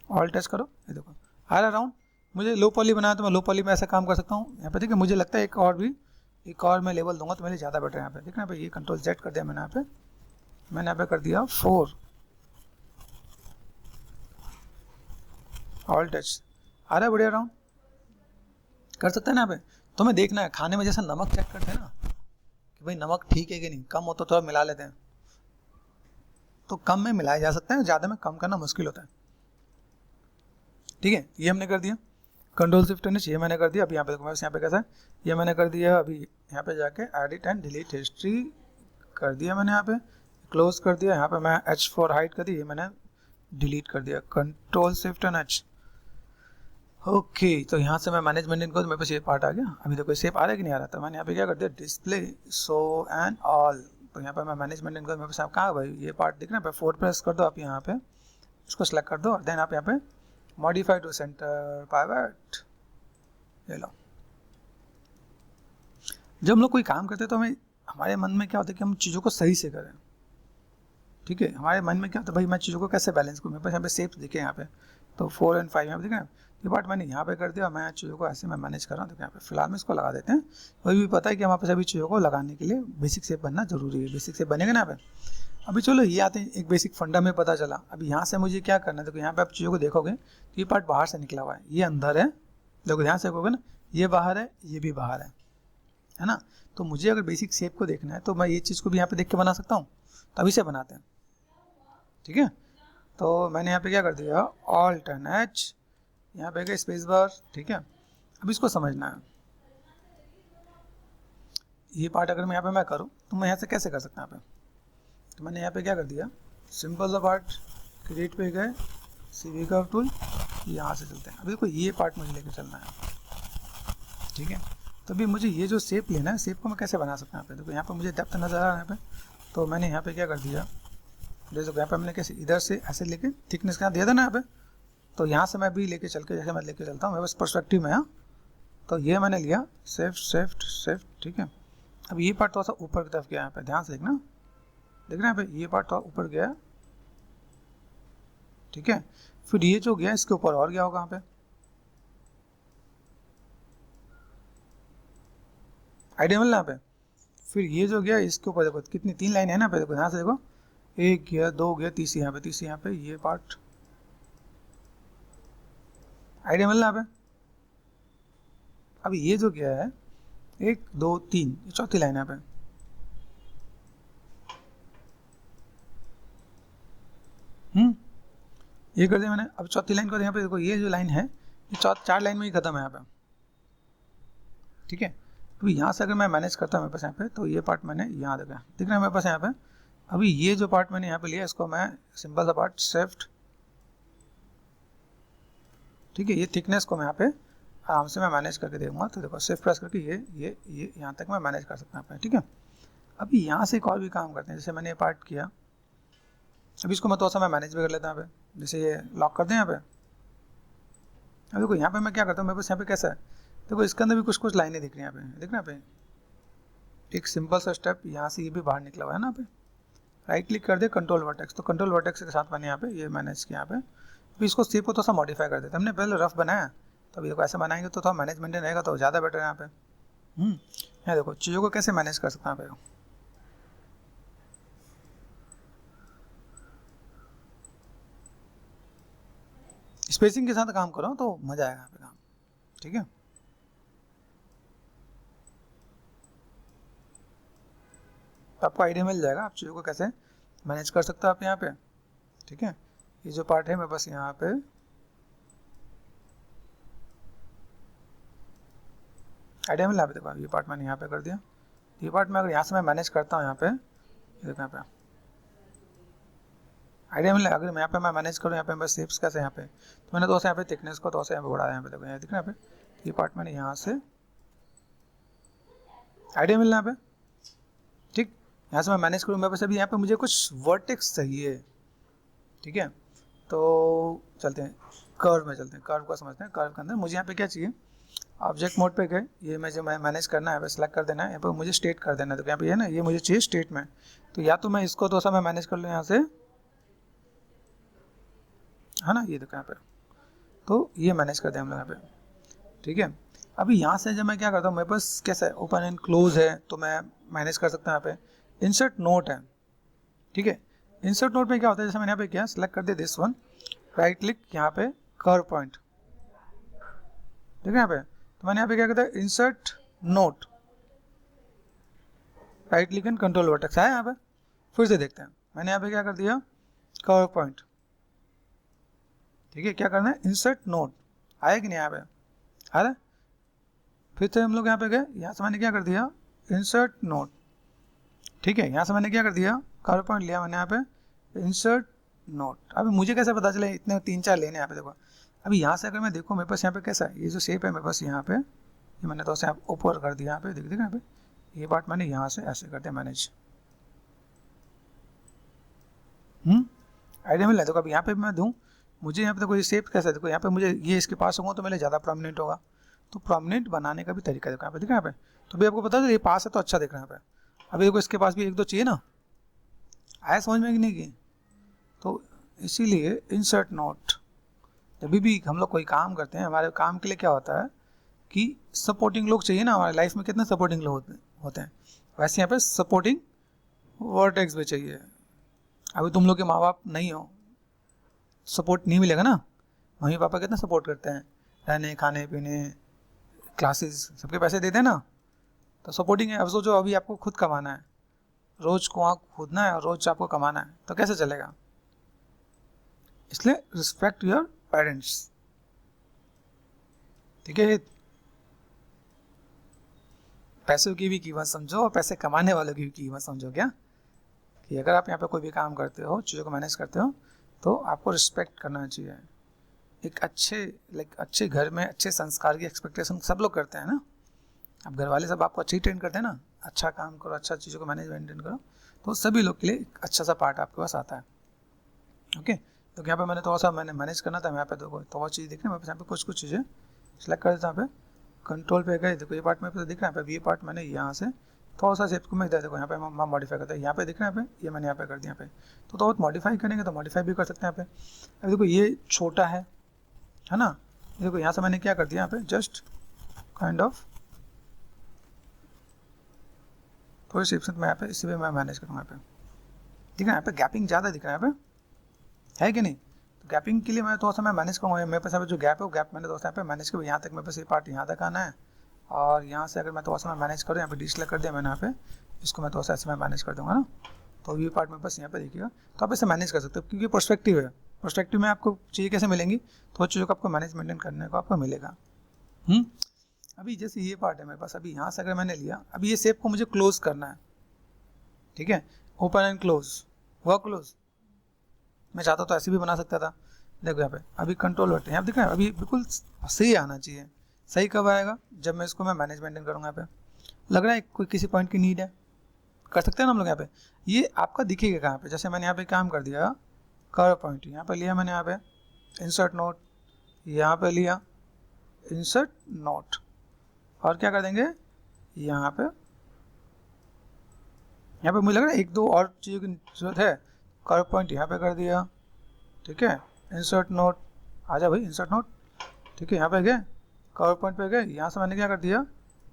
ऑल टच करो, ये देखो आ रहा राउंड। मुझे लो पॉली बनाया तो मैं लो पॉली में ऐसा काम कर सकता हूँ यहाँ पे, ठीक है। मुझे लगता है एक और मैं लेवल दूंगा तो मेरे ज़्यादा बेटर है यहाँ पे, ठीक है। यहाँ पे ये कंट्रोल Z कर दिया मैंने यहाँ पे कर दिया 4, ऑल टच आ रहा है बढ़िया राउंड, कर सकते हैं ना यहाँ पे। तो हमें देखना है खाने में जैसा नमक चेक करते हैं ना कि भाई नमक ठीक है कि नहीं, कम हो तो थोड़ा मिला लेते हैं, तो कम में मिलाया जा सकता है, ज़्यादा में कम करना मुश्किल होता है। ठीक है, ये हमने कर दिया, कंट्रोल शिफ्ट एन एच ये मैंने कर दिया। अभी यहाँ पे देखो यहाँ पे कैसा है, ये मैंने कर दिया। अभी यहाँ पे जाके एडिट एंड डिलीट हिस्ट्री कर दिया मैंने, यहाँ पे क्लोज कर दिया। यहाँ पे मैं H4 हाइड कर दी, ये मैंने डिलीट कर दिया, control shift N H. Okay, तो यहाँ से मैं मैनेजमेंट इनको, तो मेरे पास ये पार्ट आ गया। अभी देखो शेप आ रहा है कि नहीं आ रहा था, मैंने यहाँ पे क्या कर दिया, डिस्प्ले शो एंड ऑल। तो यहाँ पे मैं मैनेजमेंट इनको, मेरे पास आप कहाँ भाई ये पार्ट दिख रहा है, 4 प्रेस कर दो आप यहाँ पे, इसको सेलेक्ट कर दो और देन आप यहाँ पे मॉडिफाई टू सेंटर पाइवट, ले लो। जब हम लोग कोई काम करते हैं तो हमें, हमारे मन में क्या होता है कि हम चीज़ों को सही से करें। ठीक है, हमारे मन में क्या होता है भाई मैं चीज़ों को कैसे बैलेंस करूँ, मेरे पास यहाँ पे शेप्स दिखे यहाँ पे, तो 4 और 5 यहाँ पे दिखे ना, ये पार्ट मैंने यहाँ पे कर दिया। मैं चीज़ों को ऐसे मैं मैनेज कर रहा हूँ, तो यहाँ पे फिलहाल में इसको लगा देते हैं। वही भी पता है कि हमारे पास अभी चीज़ों को लगाने के लिए बेसिक शेप बनना जरूरी है, बेसिक शेप बनेगा ना यहाँ पे। अभी चलो ये आते हैं, एक बेसिक फंडा में पता चला। अभी यहाँ से मुझे क्या करना है, देखो यहाँ पे आप चीज़ों को देखोगे तो ये पार्ट बाहर से निकला हुआ है, ये अंदर है, देखो ध्यान से देखोगे ना, ये बाहर है, ये भी बाहर है ना। तो मुझे अगर बेसिक शेप को देखना है तो मैं ये चीज़ को भी यहाँ पे देख के बना सकता हूँ, तो अभी से बनाते हैं। ठीक है, तो मैंने यहाँ पे क्या कर दिया, ऑल्ट एंड एच, यहाँ पे गए स्पेस बार। ठीक है, अब इसको समझना है, ये पार्ट अगर मैं यहाँ पे मैं करूँ तो मैं यहाँ से कैसे कर सकता हूँ यहाँ पे। तो मैंने यहाँ पे क्या कर दिया, सिंपल सा पार्ट, क्रिएट पे गए, CV कर्व टूल, यहाँ से चलते हैं। अभी देखो ये पार्ट मुझे लेकर चलना है। ठीक है, तो अभी मुझे ये जो शेप लेना है, शेप को मैं कैसे बना सकता हूँ यहाँ पे। देखो यहाँ पे मुझे डेप्थ नजर आ रहा है यहाँ पे, तो मैंने यहाँ पे क्या कर दिया, जैसे यहाँ पे मैंने कैसे इधर से ऐसे लेके थिकनेस का दिया था ना यहाँ पे, तो यहाँ से मैं भी लेके चल के, जैसे मैं लेके चलता हूँ मैं बस पर्सपेक्टिव में, तो ये मैंने लिया शिफ्ट शिफ्ट शिफ्ट। ठीक है, अब ये पार्ट थोड़ा सा ऊपर की तरफ गया, यहाँ पे ध्यान से देखना, देखना यहाँ पे ये पार्ट थोड़ा ऊपर गया। ठीक है, फिर ये जो गया इसके ऊपर और गया होगा यहाँ पे, आइडिया मिल रहा है यहाँ पे। फिर ये जो गया इसके ऊपर देखो कितनी 3 लाइन है ना पे, देखो ध्यान से देखो, 1 गया, 2 गया, तीसरी यहाँ पे, तीसरी यहाँ पे, ये पार्ट, आइडिया मिल रहा है यहाँ पे। अब ये जो गया है 1 2 3, ये चौथी लाइन यहाँ पे। ये कर दिया मैंने। अब चौथी लाइन को यहाँ पे देखो, ये जो लाइन है ये 4 लाइन में ही खत्म है यहाँ पे। ठीक है, तो यहाँ से अगर मैं मैनेज करता हूँ मेरे पास यहाँ पे, तो ये पार्ट मैंने यहाँ देखा, दिख रहा है मेरे पास यहाँ पे। अभी ये जो पार्ट मैंने यहाँ पे लिया, इसको मैं सिंपल सा पार्ट शिफ्ट, ठीक है, ये थिकनेस को मैं यहाँ पे आराम से मैं मैनेज करके देखूंगा। तो देखो शिफ्ट प्रेस करके ये यहाँ तक मैं मैनेज कर सकता हूँ। ठीक है, अभी यहाँ से एक और भी काम करते हैं, जैसे मैंने ये पार्ट किया, अभी इसको मैं थोड़ा सा मैं मैनेज भी कर लेता हूँ यहाँ पे, जैसे ये लॉक कर दें यहाँ पे। अब देखो यहाँ पे मैं क्या करता हूँ, मेरे पास यहाँ पे कैसा है, देखो इसके अंदर भी कुछ कुछ लाइनें दिख रही हैं यहाँ पे, दिख रहा है यहाँ पे एक सिंपल सा स्टेप, यहाँ से ये भी बाहर निकला हुआ है ना। यहाँ पे राइट क्लिक कर दे, कंट्रोल वर्टेक्स, तो कंट्रोल वर्टेक्स के साथ मैंने यहाँ पे ये मैनेज किया। यहाँ पे अभी इसको शेप को थोड़ा सा मॉडिफाई कर देते हैं, हमने पहले रफ बनाया, तो अभी देखो ऐसे बनाएंगे तो थोड़ा मैनेजमेंट रहेगा, तो ज़्यादा बेटर है यहाँ पे। यहाँ देखो चीज़ों को कैसे मैनेज कर सकते हैं यहाँ पे, स्पेसिंग के साथ काम करो तो मजा आएगा यहाँ पे काम। ठीक है, तो आपको आइडिया मिल जाएगा आप चीज़ों को कैसे मैनेज कर सकते हो आप यहाँ पे। ठीक है, ये जो पार्ट है मैं बस यहाँ पे आइडिया मिला, देखो ये पार्ट मैंने यहाँ पे कर दिया। ये पार्ट में अगर यहाँ से मैं मैनेज करता हूँ यहाँ पे, देखो यहाँ पे आइडिया मिला। अगर मैं यहाँ पे मैं मैनेज करूँ यहाँ पे बस शेप्स कैसे यहाँ पे, तो मैंने दोस्त यहाँ पे थिकनेस को दोस्त यहाँ पे बढ़ाया, यहाँ पे देखो यहाँ दिख रहा है यहाँ पे, ये पार्ट मैंने यहाँ से आइडिया मिल रहा है यहाँ पे। ठीक, यहाँ से मैं मैनेज करूँ, मेरे पास अभी यहाँ पे मुझे कुछ वर्टेक्स चाहिए। ठीक है, तो चलते हैं कर्व में, चलते हैं कर्व को समझते हैं। कर्व के अंदर मुझे यहाँ पे क्या चाहिए, ऑब्जेक्ट मोड पे गए, ये मैं जो मैं मैनेज करना है सेलेक्ट कर देना है, यहाँ पे मुझे स्टेट कर देना है। तो यहाँ पे है ना, ये मुझे चाहिए स्टेट में, तो या तो मैं इसको थोड़ा सा मैं मैनेज कर लूँ यहाँ से, है ना, ये देखो यहाँ पे, तो ये मैनेज करते हैं हम लोग यहाँ पे। ठीक है, अभी यहाँ से जब मैं क्या करता हूँ, मेरे पास कैसा है ओपन एंड क्लोज है, तो मैं मैनेज कर सकता हूँ यहाँ पे। इंसर्ट नोट है, ठीक है, इंसर्ट नोट में क्या होता है, जैसे मैंने यहाँ पे किया, सेलेक्ट कर दिया दिस वन, राइट क्लिक यहाँ पे कर्व पॉइंट, ठीक है यहाँ पे। तो मैंने यहाँ पे क्या करता है, insert note, right click and control vertex है यहाँ पे। फिर से देखते हैं, मैंने यहाँ पे क्या कर दिया, कर्व पॉइंट, ठीक है। क्या करना है, इंसर्ट नोट, आया कि नहीं यहाँ पे, आ रहा है। फिर से हम लोग यहाँ पे गए, यहाँ से मैंने क्या कर दिया, इंसर्ट नोट, ठीक है। यहाँ से मैंने क्या कर दिया, कर्व पॉइंट लिया मैंने यहाँ पे, इंसर्ट नोट। अभी मुझे कैसे पता चले इतने 3-4 लेने यहाँ पे, देखो अभी यहाँ से अगर मैं देखूँ मेरे पास यहाँ पे कैसा है, ये जो शेप है मेरे पास यहाँ पे, ये मैंने तो से ऊपर कर दिया यहाँ पे, देखिए यहाँ पे ये पार्ट मैंने यहाँ से ऐसे कर दिया मैनेज। आइडिया मिल रहा है। देखो अभी यहाँ पे मैं दूँ, मुझे यहाँ पे देखो ये शेप कैसा है, देखो यहाँ पे मुझे ये इसके पास होगा तो मेरे ज़्यादा प्रोमिनेंट होगा। तो प्रोमिनेंट बनाने का भी तरीका देखो यहाँ पे, देखो यहाँ पे। तो अभी आपको पता है ये पास है तो अच्छा दिख रहा है यहाँ पे। अभी देखो इसके पास भी 1-2 चाहिए ना, आया समझ में कि नहीं की। तो इसीलिए इंसर्ट नोट, जब भी हम लोग कोई काम करते हैं, हमारे काम के लिए क्या होता है कि सपोर्टिंग लोग चाहिए ना। हमारे लाइफ में कितने सपोर्टिंग लोग होते हैं, वैसे यहाँ पे सपोर्टिंग वर्टेक्स भी चाहिए। अभी तुम लोग के माँ बाप नहीं हो, सपोर्ट नहीं मिलेगा ना। मम्मी पापा कितना सपोर्ट करते हैं, रहने खाने पीने क्लासेस सबके पैसे देते हैं ना, तो सपोर्टिंग है। अब सोचो अभी आपको खुद कमाना है, रोज कुआं खोदना है और रोज आपको कमाना है, तो कैसे चलेगा। इसलिए रिस्पेक्ट योर पेरेंट्स, ठीक है। पैसों की भी कीमत समझो और पैसे कमाने वालों की भी कीमत समझो। क्या कि अगर आप यहाँ पे कोई भी काम करते हो, चीज़ों को मैनेज करते हो, तो आपको रिस्पेक्ट करना चाहिए। एक अच्छे घर में अच्छे संस्कार की एक्सपेक्टेशन सब लोग करते हैं ना। अब घर वाले सब आपको अच्छे ही ट्रेन करते हैं ना, अच्छा काम करो, अच्छा चीज़ों को मैनेज मेंटेन करो, तो सभी लोग के लिए एक अच्छा सा पार्ट आपके पास आता है। ओके, तो यहाँ पे मैंने थोड़ा सा मैनेज करना था। यहाँ पे देखो थोड़ा चीज़ दिख रही है मेरे पास, यहाँ पे कुछ चीज़ें सेलेक्ट कर देता हूँ। यहाँ पे कंट्रोल पे गए, देखो ये पार्ट मेरे पास दिख रहा है। यहाँ पे ये पार्ट मैंने यहाँ से थोड़ा सा शेप को मैं इधर देखो यहाँ पे मैं मॉडिफाई करता है, यहाँ पे दिख रहा है। यहाँ पे ये मैंने यहाँ पे कर दिया। यहाँ पे तो बहुत मॉडिफाई करेंगे तो मॉडिफाई भी कर सकते हैं यहाँ पे। अब देखो ये छोटा है ना, देखो यहाँ से मैंने क्या कर दिया, यहाँ पे जस्ट काइंड ऑफ थोड़ी सी मैं यहाँ पे इसी पे मैं मैनेज करूँगा। यहाँ पे ठीक है, यहाँ पे गैपिंग ज़्यादा दिख रहा है, यहाँ पे है कि नहीं। तो गैपिंग के लिए मैं थोड़ा सा मैं मैनेज करूँगा। मेरे पास यहाँ पे जो गैप है वो गैप मैंने दोस्तों यहाँ पे मैनेज कर, यहाँ तक मेरे पास ये पार्ट यहाँ तक आना है। और यहाँ से अगर मैं थोड़ा सा मैं मैनेज करूँ, यहाँ पे डिस्प्ले कर दिया मैंने, यहाँ पे इसको मैं थोड़ा सा ऐसे मैं मैनेज कर दूँगा ना, तो ये पार्ट मेरे पास यहाँ पे देखिएगा। तो आप इसे मैनेज कर सकते हो क्योंकि पर्सपेक्टिव है। पर्सपेक्टिव में आपको चीज़ें कैसे मिलेंगी, तो चीज़ों को आपको मैनेज मेंटेन करने को आपको मिलेगा। अभी जैसे ये पार्ट है मेरे पास, अभी यहाँ से अगर मैंने लिया, अभी ये शेप को मुझे क्लोज करना है, ठीक है, ओपन एंड क्लोज, हुआ क्लोज। मैं चाहता तो ऐसे भी बना सकता था। देखो यहाँ पे अभी कंट्रोल बटन यहाँ पे दिख रहा है, अभी बिल्कुल सही आना चाहिए। सही कब आएगा, जब मैं इसको मैं मैनेज मेंटेन करूँगा। यहाँ पे लग रहा है कोई किसी पॉइंट की नीड है, कर सकते हैं ना हम लोग। यहाँ पे ये आपका दिखेगा कहाँ पे, जैसे मैंने यहाँ पे काम कर दिया, कर्व पॉइंट यहाँ पे लिया मैंने, यहाँ पे इंसर्ट नोट, यहाँ पे लिया इंसर्ट नोट, और क्या कर देंगे यहाँ पे मुझे लग रहा है 1-2 और चीज़ों की जरूरत है। कर्व पॉइंट यहाँ पे कर दिया, ठीक है, इंसर्ट नोट, आ जा भाई इंसर्ट नोट, ठीक है। यहाँ पे गए, कर्व पॉइंट पे गए, यहाँ से मैंने क्या कर दिया,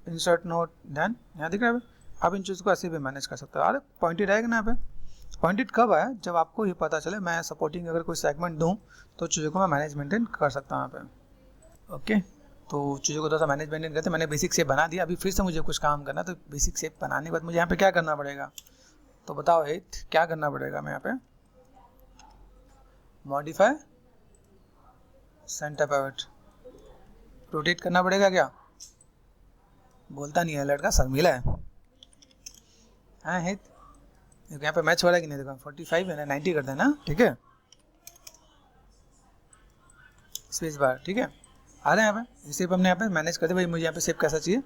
इंसर्ट नोट, देन यहाँ दिख रहा है। आप इन चीज़ों को ऐसे भी मैनेज कर सकते हो। अरे पॉइंटेड आएगा ना यहाँ पे। पॉइंटेड कब आया, जब आपको ये पता चले मैं सपोर्टिंग अगर कोई सेगमेंट दूँ तो चीज़ों को मैं मैनेज मेंटेन कर सकता हूँ यहाँ पे। ओके, तो चीज़ों को थोड़ा सा मैनेज मेंटेन करते, मैंने बेसिक शेप बना दिया। अभी फिर से मुझे कुछ काम करना, तो बेसिक शेप बनाने के बाद मुझे यहाँ पे क्या करना पड़ेगा, तो बताओ हित क्या करना पड़ेगा। मैं यहाँ पे मॉडिफाई सेंटर पिवट, रोटेट करना पड़ेगा। क्या बोलता नहीं है लड़का, शर्मीला है। हाँ हित, देखो यहाँ पे मैच हो रहा है कि नहीं, देखो 45 है ना, 90 कर देना, ठीक है, स्पेस बार, ठीक है, आ रहे हैं यहाँ पे। शेप हमने यहाँ पे मैनेज कर दिया भाई, मुझे यहाँ पे शेप कैसा चाहिए,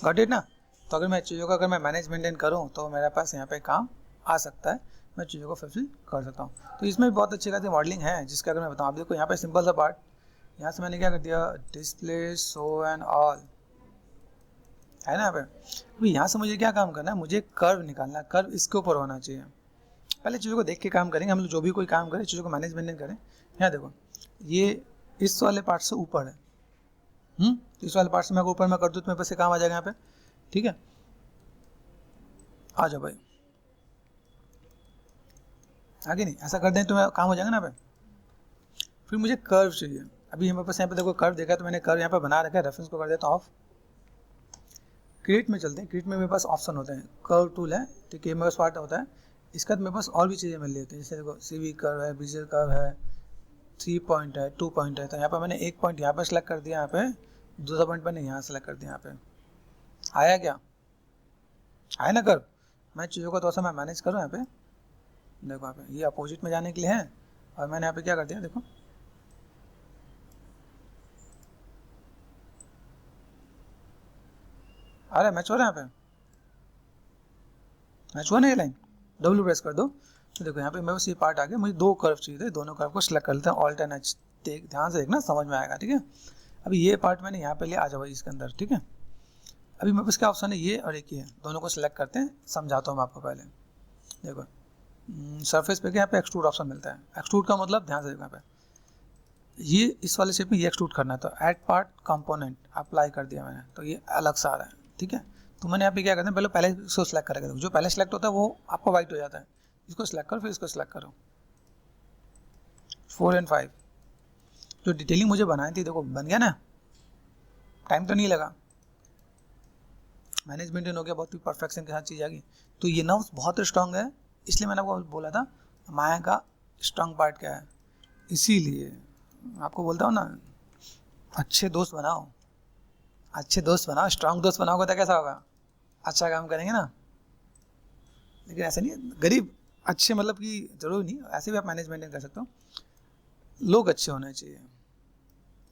गॉट इट ना। तो अगर मैं चीज़ों का अगर मैं मैनेज मेंटेन करूँ तो मेरे पास यहाँ पे काम आ सकता है, मैं चीज़ों को फुलफिल कर सकता हूँ। तो इसमें भी बहुत अच्छी खासी मॉडलिंग है, जिसका अगर मैं बताऊँ, आप देखो यहाँ पे सिंपल सा पार्ट, यहाँ से मैंने क्या कर दिया, डिस्प्ले शो एंड ऑल, है ना यहाँ पे। अभी यहाँ से मुझे क्या काम करना है, मुझे कर्व निकालना है, कर्व इसके ऊपर होना चाहिए। पहले चीज़ों को देख के काम करेंगे हम लोग, जो भी कोई काम करें चीज़ों को मैनेज मेंटेन करें। यहाँ देखो ये इस वाले पार्ट से ऊपर है, इस वाले पार्ट से मैं ऊपर में कर दूँ तो मेरे पास से काम आ जाएगा यहाँ पे, ठीक है। आ जाओ भाई, आगे नहीं ऐसा कर दें तो मैं काम हो जाएगा ना पे। फिर मुझे कर्व चाहिए, अभी हमारे पास यहाँ पे देखो कर्व देखा, तो मैंने कर्व यहाँ पे बना रखा है, रेफरेंस को कर देता हूँ ऑफ। क्रिएट में चलते हैं, क्रिएट में मेरे पास ऑप्शन होते हैं, कर्व टूल है, ठीक है, मेरे पास पार्ट होता है। इसके बाद मेरे पास और भी चीज़ें मिल रही होती है, जैसे देखो CV कर्व है, बेजियर कर्व है, 3 पॉइंट है, 2 पॉइंट है। तो यहाँ पर मैंने 1 पॉइंट यहाँ पर सेलेक्ट कर दिया, यहाँ पे दूसरा पॉइंट मैंने यहाँ सेलेक्ट कर दिया। यहाँ पे आया क्या, आया ना कर्व। मैं चीज़ों को थोड़ा सा मैं मैनेज करूँ यहाँ पे, देखो यहाँ पे ये अपोजिट में जाने के लिए है, और मैंने यहाँ पे क्या कर दिया, देखो आ रहा है, मैच हो रहा है, यहाँ पे मैच हुआ ना, ये लाइन W प्रेस कर दो तो देखो यहाँ पे मेरे पास ये पार्ट आ गया। मुझे 2 कर्व चाहिए थे, दोनों कर्व को सिलेक्ट कर लेते हैं, ऑल्ट एंड एच, ध्यान से देखना, समझ में आएगा, ठीक है। अभी ये पार्ट मैंने यहाँ पे लिया, आ जाओ इसके अंदर, ठीक है। अभी मेरे पास क्या ऑप्शन है, ये और एक ये, दोनों को सिलेक्ट करते हैं, समझाता हूँ मैं आपको पहले। देखो सरफेस पे यहाँ पे एक्सट्रूड ऑप्शन मिलता है। एक्सट्रूड का मतलब ध्यान से देखो, यहाँ पे ये इस वाले शेप में ये एक्सट्रूड करना है, तो ऐड पार्ट कंपोनेंट अप्लाई कर दिया मैंने, तो ये अलग सा आ रहा है, ठीक है। तो मैंने यहाँ पे क्या करते हैं, पहले इसको सिलेक्ट करेंगे, जो पहले सिलेक्ट होता है वो आपको वाइट हो जाता है, इसको सिलेक्ट करो, फिर इसको सिलेक्ट करो। 4 और 5 जो डिटेलिंग मुझे बनाई थी, देखो बन गया ना, टाइम तो नहीं लगा, मैनेजमेंट हो गया, बहुत ही परफेक्शन के साथ चीज़ आ गई। तो ये नर्व्स बहुत स्ट्रांग है, इसलिए मैंने आपको बोला था माया का स्ट्रांग पार्ट क्या है। इसीलिए आपको बोलता हूँ ना, अच्छे दोस्त बनाओ, अच्छे दोस्त बनाओ, स्ट्रांग दोस्त बनाओगे तो कैसा होगा, अच्छा काम करेंगे ना। लेकिन ऐसा नहीं है गरीब अच्छे, मतलब कि जरूरी नहीं, ऐसे भी आप मैनेज मेंटेन कर सकते हो, लोग अच्छे होने चाहिए,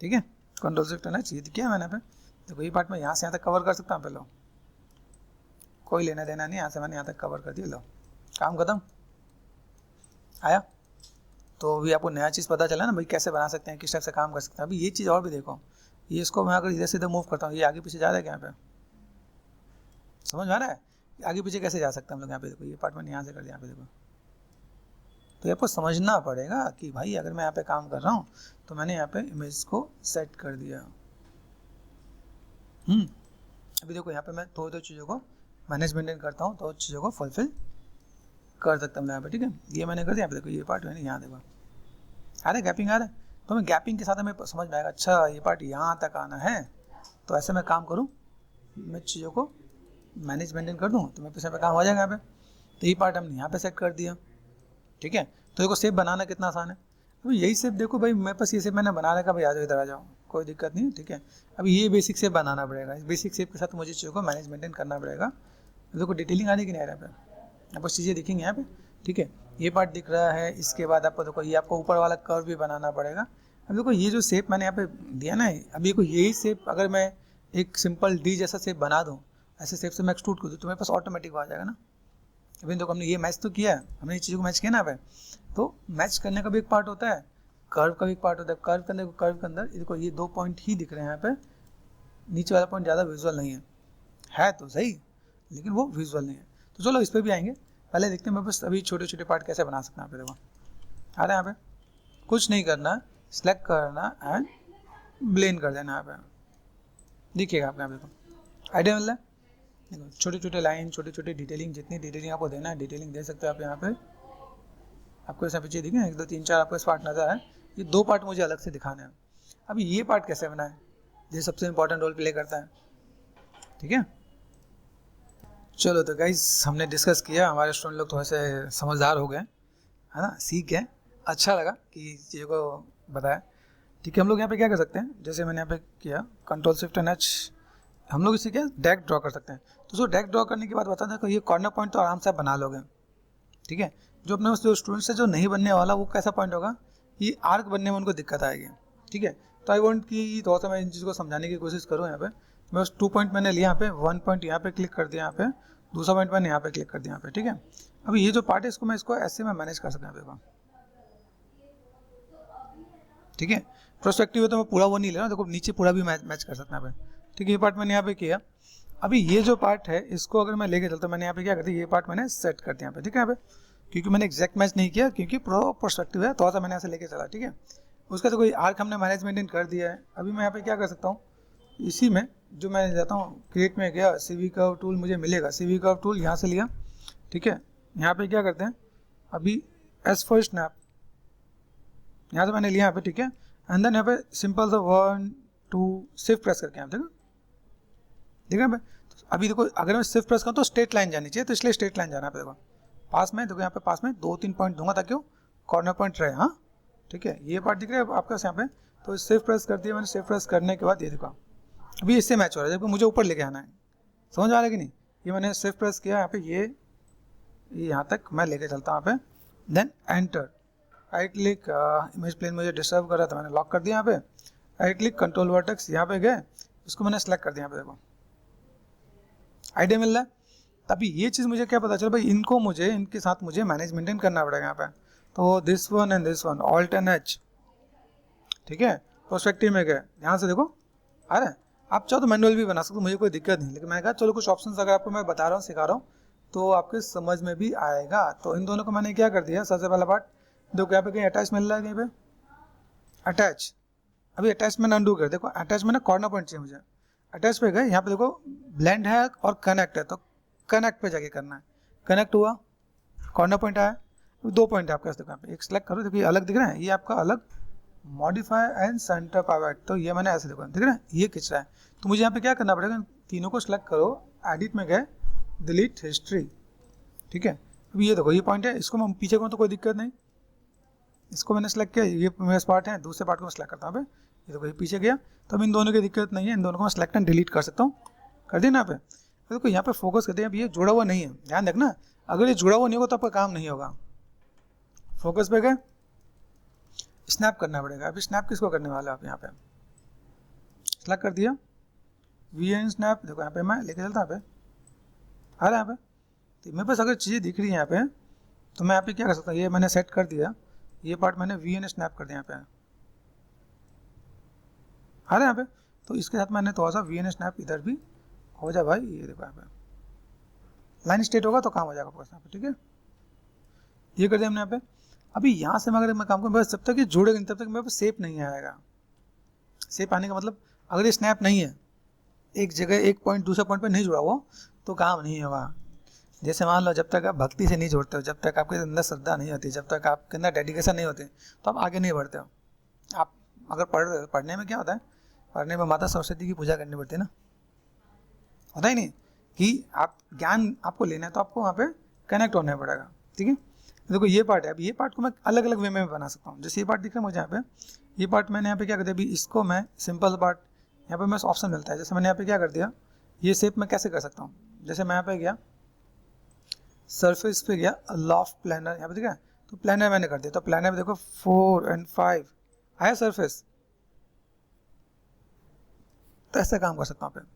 ठीक है, कंट्रोल शिफ्ट होना चाहिए। क्या मैंने पे देखो ये पार्ट में यहाँ से यहाँ तक कवर कर सकता हूँ, पे लो, कोई लेना देना नहीं, यहाँ से मैंने यहाँ तक कवर कर दिया, लो काम खत्म। आया तो अभी आपको नया चीज़ पता चला ना भाई, कैसे बना सकते हैं, किस टाइप से काम कर सकते हैं। अभी ये चीज़ और भी देखो, ये इसको मैं अगर इधर से इधर मूव करता हूँ, ये आगे पीछे जा रहा है क्या, यहाँ पे समझ में आ रहा है, आगे पीछे कैसे जा सकते हैं हम लोग। यहाँ पे देखो ये पार्ट मैंने यहाँ से कर दिया, यहाँ पे देखो, तो आपको समझना पड़ेगा कि भाई अगर मैं यहाँ पे काम कर रहा हूँ तो मैंने यहाँ पे इमेज को सेट कर दिया। अभी देखो यहाँ पे मैं थोड़ी चीज़ों को मैनेज मेंटेन करता हूँ, तो चीज़ों को फुलफिल कर सकता हूँ यहाँ पे, ठीक है। ये मैंने कर दिया, यहाँ पे देखो ये पार्ट मैंने यहाँ देखो आ रहा है, गैपिंग आ रहा है, तो मैं गैपिंग के साथ हमें समझ में आएगा, अच्छा ये पार्ट यहाँ तक आना है, तो ऐसे मैं काम करूँ, मैं चीज़ों को मैनेज मेंटेन कर दूँ तो मेरे पैसे पे काम आ जाएगा यहाँ पे। तो ये पार्ट हमने यहाँ पे सेट कर दिया, ठीक है। तो देखो शेप बनाना कितना आसान है। तो यही शेप देखो भाई, मेरे पास ये शेप मैंने बना रखा, भाई आ जाओ इधर आ जाओ, कोई दिक्कत नहीं, ठीक है। अभी ये बेसिक शेप बनाना पड़ेगा, इस बेसिक शेप के साथ मुझे चीज़ों को मैनेज मेंटेन करना पड़ेगा। देखो डिटेलिंग आने की नहीं आ रहा है, आपको चीज़ें दिखेंगी यहाँ पे, ठीक है। ये पार्ट दिख रहा है, इसके बाद आपको देखो ये आपको ऊपर वाला कर्व भी बनाना पड़ेगा। अब देखो ये जो शेप मैंने यहाँ पे दिया ना, अभी देखो यही शेप अगर मैं एक सिंपल डी जैसा शेप बना दूँ, ऐसे शेप से मैं एक्सट्रूड कर दूँ, तो मेरे पास ऑटोमेटिक आ जाएगा ना। अभी देखो हमने ये मैच तो किया है, हमने ये चीज़ को मैच किया ना पे, तो मैच करने का भी एक पार्ट होता है, कर्व का भी एक पार्ट होता है। कर्व के अंदर देखो ये 2 पॉइंट ही दिख रहे हैं यहाँ पे, नीचे वाला पॉइंट ज़्यादा विजुअल नहीं है तो सही, लेकिन वो विजुअल नहीं है। तो चलो इस पर भी आएंगे, पहले देखते हैं मैं बस अभी छोटे छोटे पार्ट कैसे बना सकते हैं। यहाँ पे देखो आ रहा है, यहाँ पे कुछ नहीं करना, सेलेक्ट करना एंड ब्लेंड कर देना, यहाँ पे दिखेगा आपको। यहाँ पे देखो आइडिया मिल रहा है, देखो छोटे छोटे लाइन, छोटे छोटे डिटेलिंग, जितनी डिटेलिंग आपको देना है डिटेलिंग दे सकते हो आप। यहाँ पे आपको ऐसा पीछे दिखे 1 2 3 4 आपको इस पार्ट नजर है, ये 2 पार्ट मुझे अलग से दिखाने हैं। अभी ये पार्ट कैसे बनाए, ये सबसे इंपॉर्टेंट रोल प्ले करता है, ठीक है। चलो तो गाइस हमने डिस्कस किया, हमारे स्टूडेंट लोग थोड़े से समझदार हो गए, है ना, सीख गए, अच्छा लगा कि चीज़ों को बताया, ठीक है। हम लोग यहाँ पे क्या कर सकते हैं, जैसे मैंने यहाँ पे किया कंट्रोल शिफ्ट एंड एच, हम लोग इसे क्या डैग ड्रॉ कर सकते हैं। तो सो डैग ड्रॉ करने के बाद बता दें कि ये कॉर्नर पॉइंट तो आराम से आप बना लोगे, ठीक है। जो अपने जो स्टूडेंट्स है जो नहीं बनने वाला, वो कैसा पॉइंट होगा, ये आर्क बनने में उनको दिक्कत आएगी, ठीक है। तो आई वांट कि थोड़ा सा मैं इन चीज़ को समझाने की कोशिश करूँ। यहाँ पे मैं बस 2 पॉइंट मैंने लिया, यहाँ पे 1 पॉइंट यहाँ पे क्लिक कर दिया, यहाँ पे दूसरा पॉइंट मैंने यहाँ पे क्लिक कर दिया, यहाँ पे, ठीक है। अभी ये जो पार्ट है इसको मैं ऐसे मैं मैनेज कर सकता हूँ, यहाँ पे, ठीक है। प्रोस्पेक्टिव है तो मैं पूरा वो नहीं ले रहा हूँ, देखो नीचे पूरा भी मैच कर सकता हूँ यहाँ पे, ठीक है। ये पार्ट मैंने यहाँ पे किया। अभी ये जो पार्ट है इसको अगर मैं लेके चलता हूँ, मैंने यहाँ पे क्या कर दिया, ये पार्ट मैंने सेट कर दिया यहाँ पे, ठीक है। यहाँ पे क्योंकि मैंने एग्जैक्ट मैच नहीं किया, क्योंकि प्रोस्पेक्टिव है, थोड़ा सा मैंने ऐसे लेके चला, ठीक है। उसका तो कोई आर्क हमने मैनेज मेंटेन कर दिया है। अभी मैं यहाँ पे क्या कर सकता हूँ, इसी में जो मैं जाता हूँ क्रिएट में गया, CV कर्व टूल मुझे मिलेगा, CV कर्व टूल यहाँ से लिया, ठीक है। यहाँ पे क्या करते हैं, अभी S4 स्नैप यहाँ से मैंने लिया यहाँ पे, ठीक है। एंड देन यहाँ पे सिंपल सा 1 2 शिफ्ट प्रेस करके आप देखो, ठीक है। तो अभी देखो अगर मैं शिफ्ट प्रेस करूँ तो स्ट्रेट लाइन जानी चाहिए, तो इसलिए स्ट्रेट लाइन जाना है। देखो पास में, देखो यहाँ पे पास में 2-3 पॉइंट दूंगा ताकि वो कॉर्नर पॉइंट रहे। हाँ ठीक है, ये पार्ट दिख रहा है आपका यहाँ पे। तो शिफ्ट प्रेस कर दिया मैंने, शिफ्ट प्रेस करने के बाद ये देखो अभी इससे मैच हो रहा है, जबकि मुझे ऊपर लेके आना है। समझ आ रहा है कि नहीं? ये मैंने शिफ्ट प्रेस किया यहाँ पे, ये यहाँ तक मैं लेके चलता हूँ यहाँ पे। Then enter, right click, image plane मुझे डिस्टर्ब कर रहा था, मैंने लॉक कर दिया यहाँ पे। राइट क्लिक, कंट्रोल वर्टेक्स, यहाँ पे गए, इसको मैंने सेलेक्ट कर दिया यहाँ पे। देखो आइडिया मिल रहा है। तभी ये चीज़ मुझे क्या पता चला भाई, इनको मुझे इनके साथ मुझे मैनेज मेंटेन करना पड़ेगा यहाँ पे। तो this one and this one, alt and H, ठीक है। पर्सपेक्टिव में गए, ध्यान से देखो आ रहा है। आप चाहो तो मैनुअल भी बना सकते हो, मुझे कोई दिक्कत नहीं, लेकिन मैंने कहा चलो कुछ ऑप्शंस अगर आपको मैं बता रहा हूँ, सिखा रहा हूँ, तो आपके समझ में भी आएगा। तो इन दोनों को मैंने क्या कर दिया, सबसे पहला पार्ट देखो यहाँ पे कहीं अटैच मिल रहा है, कहीं पे अटैच। अभी अटैचमेंट अनडू कर, देखो अटैचमेंट कॉर्नर पॉइंट चाहिए मुझे। अटैच पे गए, यहाँ पे देखो ब्लेंड है और कनेक्ट है, तो कनेक्ट पे जाके करना है। कनेक्ट हुआ, कॉर्नर पॉइंट आया, 2 पॉइंट है आपके पास। देखो यहाँ पे एक सेलेक्ट करो, देखो ये अलग दिख रहा है, ये आपका अलग मॉडिफाई एंड सेंटर पावर्ट। तो ये मैंने ऐसे देखो दिख रहा है, ये खिंच रहा है। तो मुझे यहाँ पे क्या करना पड़ेगा, तीनों को सिलेक्ट करो, एडिट में गए, डिलीट हिस्ट्री, ठीक है। अभी ये देखो ये पॉइंट है, इसको मैं पीछे करूँ तो कोई दिक्कत नहीं। इसको मैंने सेलेक्ट किया, ये मेरा पार्ट है, दूसरे पार्ट को मैं सेलेक्ट करता हूँ। ये देखो ये पीछे गया, तो अब इन दोनों की दिक्कत नहीं है, इन दोनों को मैं सेलेक्ट एंड डिलीट कर सकता हूँ। कर दिया ना यहाँ पे। देखो यहाँ पे फोकस करते हैं, अब ये जुड़ा हुआ नहीं है, ध्यान रखना, अगर ये जुड़ा हुआ नहीं होगा तो आपका काम नहीं होगा। फोकस पे गए, स्नैप करना पड़ेगा। अभी स्नैप किसको करने वाला है आप, यहाँ पे सेलेक्ट कर दिया, वी एन स्नैप। देखो यहाँ पे मैं लेके चलता यहाँ पे, आ रहा है यहाँ पे। तो मेरे पास अगर चीज़ें दिख रही है यहाँ पे, तो मैं यहाँ पे क्या कर सकता हूँ, ये मैंने सेट कर दिया, ये पार्ट मैंने वी एन स्नैप कर दिया यहाँ पे, आ रहा है यहाँ पे। तो इसके साथ मैंने थोड़ा सा वी एन स्नैप इधर भी हो जाए भाई, ये देखो यहाँ पे लाइन स्ट्रेट होगा तो काम हो जाएगा आपका यहाँ पे, ठीक है। ये कर दिया हमने यहाँ पे। अभी यहाँ से अगर मैं काम करूँ, बस जब तक ये जुड़ेगा नहीं तब तक मेरे पास शेप नहीं आएगा। शेप आने का मतलब, अगर ये स्नैप नहीं है, एक जगह एक पॉइंट दूसरे पॉइंट पे नहीं जुड़ा हुआ, तो काम नहीं होगा। जैसे मान लो जब तक आप भक्ति से नहीं जुड़ते हो, जब तक आपके अंदर श्रद्धा नहीं होती, जब तक आपके अंदर डेडिकेशन नहीं होती, तो आप आगे नहीं बढ़ते हो। आप अगर पढ़ रहे हो, पढ़ने में क्या होता है, पढ़ने में माता सरस्वती की पूजा करनी पड़ती है ना, होता ही नहीं कि आप ज्ञान आपको लेना है तो आपको वहाँ पे कनेक्ट होना पड़ेगा, ठीक है। देखो ये पार्ट है, अब ये पार्ट को मैं अलग अलग वे में बना सकता हूँ। जैसे ये पार्ट दिख रहा है मुझे यहाँ पे, ये पार्ट मैंने यहाँ पे क्या कर दिया, अभी इसको मैं सिंपल पार्ट, यहाँ पे मैं ऑप्शन मिलता है, जैसे मैंने यहाँ पे क्या कर दिया, ये शेप मैं कैसे कर सकता हूँ। जैसे मैं यहाँ पे गया, सरफेस पे गया, लॉफ्ट प्लानर यहाँ पे दिखा है, तो प्लानर मैंने कर दिया। तो प्लानर में देखो 4 और 5 आया सरफेस, तो ऐसा काम कर सकता हूँ पे।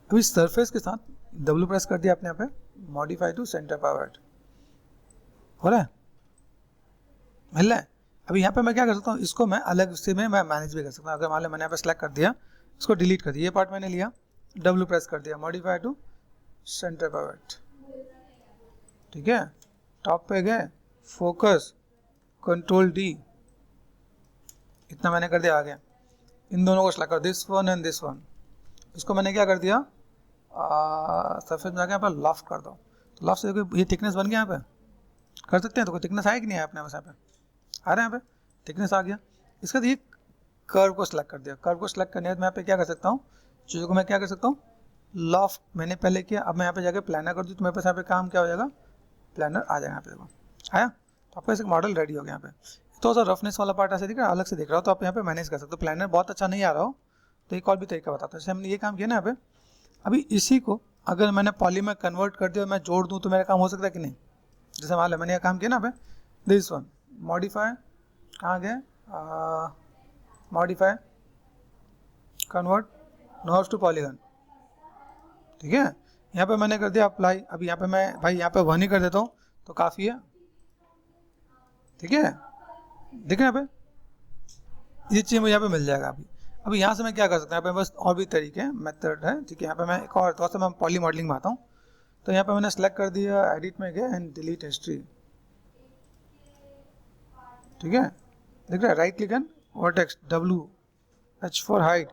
अभी सरफेस के साथ डब्ल्यू प्रेस कर दिया आपने यहाँ पे, मॉडिफाई टू सेंटर पावर्ट, हो रहा है, मिल रहा है। अभी यहाँ पे मैं क्या कर सकता हूँ, इसको मैं अलग से मैं मैनेज भी कर सकता हूँ। अगर मान लो मैंने यहाँ पे सेलेक्ट कर दिया, इसको डिलीट कर दिया, ये पार्ट मैंने लिया, डब्ल्यू प्रेस कर दिया, मॉडिफाई टू सेंटर पावर्ट, ठीक है। टॉप पे गए, फोकस, कंट्रोल डी, इतना मैंने कर दिया, आ गया। इन दोनों को सेलेक्ट कर, this one and this one, इसको मैंने क्या कर दिया, सरफेस में जाके यहाँ पर लॉफ्ट कर दो। तो लॉफ्ट से देखो ये थिकनेस बन गया, यहाँ पे कर सकते हैं। तो कोई थिकनेस आया कि नहीं आया अपने पास, यहाँ पे आ रहा है, यहाँ पे थिकनेस आ गया। इसका ये कर्व को सिलेक्ट कर दिया, कर्व को सिलेक्ट करने के बाद मैं यहाँ पे क्या कर सकता हूँ, चीज़ों को मैं क्या कर सकता हूँ, लॉफ्ट मैंने पहले किया, अब मैं यहाँ पे जाके प्लानर कर दूँ, तो मेरे पास यहाँ पे काम क्या हो जाएगा, प्लानर आ जाएगा यहाँ पे। देखो आया, तो आपका एक मॉडल रेडी हो गया। यहाँ पे तो सर रफनेस वाला पार्ट ऐसे दिख रहा है, अलग से दिख रहा हो, तो आप यहाँ पे मैनेज कर सकते हो। प्लानर बहुत अच्छा नहीं आ रहा हो तो एक और भी तरीका बताता हूँ। जैसे हमने ये काम किया ना यहाँ पे, अभी इसी को अगर मैंने पॉली में कन्वर्ट कर दिया, मैं जोड़ दूँ तो मेरा काम हो सकता है कि नहीं। जैसे मान लो मैंने ये काम किया ना यहाँ पे, दिस वन मॉडिफाई, कहाँ गए, modify convert NURBS to polygon, ठीक है। यहाँ पे मैंने कर दिया अप्लाई। अभी यहाँ पे मैं भाई यहाँ पे 1 ही कर देता हूँ तो काफ़ी है, ठीक है। देखिए यहाँ पे ये चीज़ मुझे यहाँ पे मिल जाएगा। अभी यहाँ से मैं क्या कर सकता हूँ, यहाँ पे बस और भी तरीके हैं, मेथड है, ठीक है। यहाँ पे मैं एक और थोड़ा सा मैं पॉली मॉडलिंग में आता हूँ। तो यहाँ पे मैंने सेलेक्ट कर दिया, एडिट में गया एंड डिलीट हिस्ट्री, ठीक है। देख रहा है, right click and vertex, WH for height.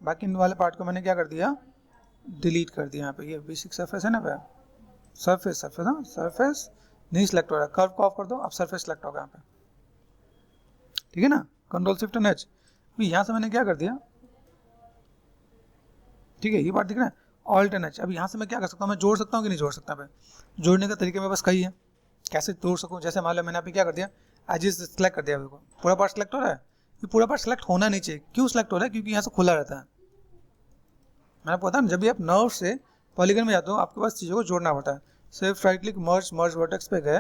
बाकी इन वाले पार्ट को मैंने क्या कर दिया, डिलीट कर दिया। यहाँ पे ये बेसिक सरफेस है ना पे, सरफेस हाँ, सरफेस नहीं सिलेक्ट हो रहा है, कर्व को ऑफ कर दो, अब सरफेस सिलेक्ट होगा यहाँ पे, ठीक है ना, कंट्रोल शिफ्ट एंड एच। अभी यहाँ से मैंने क्या कर दिया, ठीक है, ये बात दिख रहा है, ऑल्ट एंड एच। अब यहाँ से मैं क्या कर सकता हूँ, मैं जोड़ सकता हूँ कि नहीं जोड़ सकता, मैं जोड़ने का तरीके मेरे पास कई है, कैसे जोड़ सकूँ। जैसे मान लो मैंने अभी क्या कर दिया, एजेस सेलेक्ट कर दिया, देखो पूरा पार्ट सेलेक्ट हो रहा है, ये पूरा पार्ट सेलेक्ट होना नहीं चाहिए, क्यों सेलेक्ट हो रहा है, क्योंकि यहाँ से खुला रहता है। मैंने आपको बताया जब भी आप नर्व से पॉलीगन में जाते हो आपके पास चीज़ों को जोड़ना पड़ता है। सिर्फ राइट क्लिक मर्ज वर्टेक्स पे गए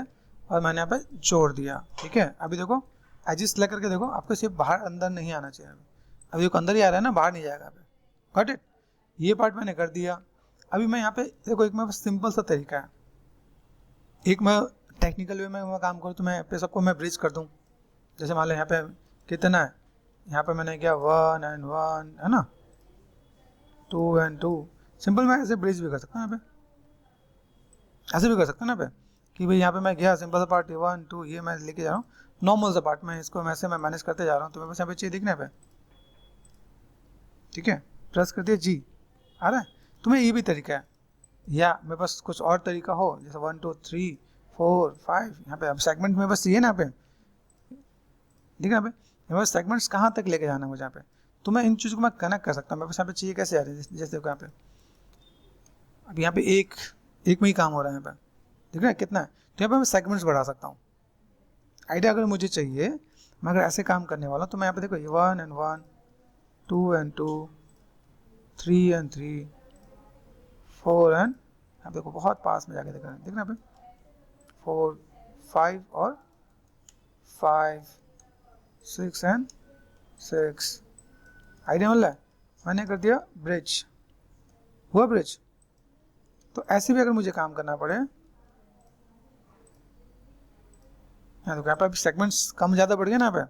और मैंने यहाँ पे जोड़ दिया, ठीक है। अभी देखो एजेस सेलेक्ट करके देखो, आपको सिर्फ बाहर अंदर नहीं आना चाहिए, अभी देखो अंदर ही आ रहा है ना, बाहर नहीं जाएगा अभी, गॉट इट। ये पार्ट मैंने कर दिया। अभी मैं यहाँ पे देखो, एक मेरे पास सिंपल सा तरीका है, एक मैं टेक्निकल वे में मैं काम करूँ तो मैं पे सबको मैं ब्रिज कर दूँ। जैसे मान लो यहाँ पे कितना है, यहाँ पे मैंने किया 1 and 1 है ना, 2 and 2, सिंपल मैं ऐसे ब्रिज भी कर सकता हूँ यहाँ पे, ऐसे भी कर सकता हूँ ना पे कि भाई यहाँ पे मैं गया सिंपल सा पार्ट 1 2 ये मैं लेके जा रहा हूँ, नॉर्मल सा पार्ट मैं इसको वैसे मैं मैनेज करते जा रहा हूँ, तो मेरे पास यहाँ पे चाहिए दिखने पे, ठीक है, प्रेस कर दिया जी, आ रहा है। तुम्हें ये भी तरीका है, या मेरे पास कुछ और तरीका हो, जैसे 1 2 3 4 5 यहाँ पे, अब सेगमेंट में बस चाहिए ना यहाँ पे, ठीक है, यहाँ पे बस सेगमेंट्स कहाँ तक लेके जाना है मुझे यहाँ पे, तो मैं इन चीज़ों को मैं कनेक्ट कर सकता हूँ। मेरे पास यहाँ पे चाहिए कैसे आ रही है, जैसे देखो यहाँ पे, अब यहाँ पे एक में ही काम हो रहा है यहाँ पे, ठीक है, कितना है, तो यहाँ पे मैं सेगमेंट्स बढ़ा सकता हूँ। आइडिया अगर मुझे चाहिए, मैं अगर ऐसे काम करने वाला हूँ, तो मैं यहाँ पे देखो 1 and 1 2 and 2 3 and 3 4 and, अब देखो बहुत पास में जाके देखना यहाँ पे 4 5 और 5 6 and 6, आइडिया मिल रहा है। मैंने कर दिया ब्रिज, हुआ ब्रिज। तो ऐसे भी अगर मुझे काम करना पड़े, यहाँ पे अभी सेगमेंट्स कम ज़्यादा बढ़ गया ना,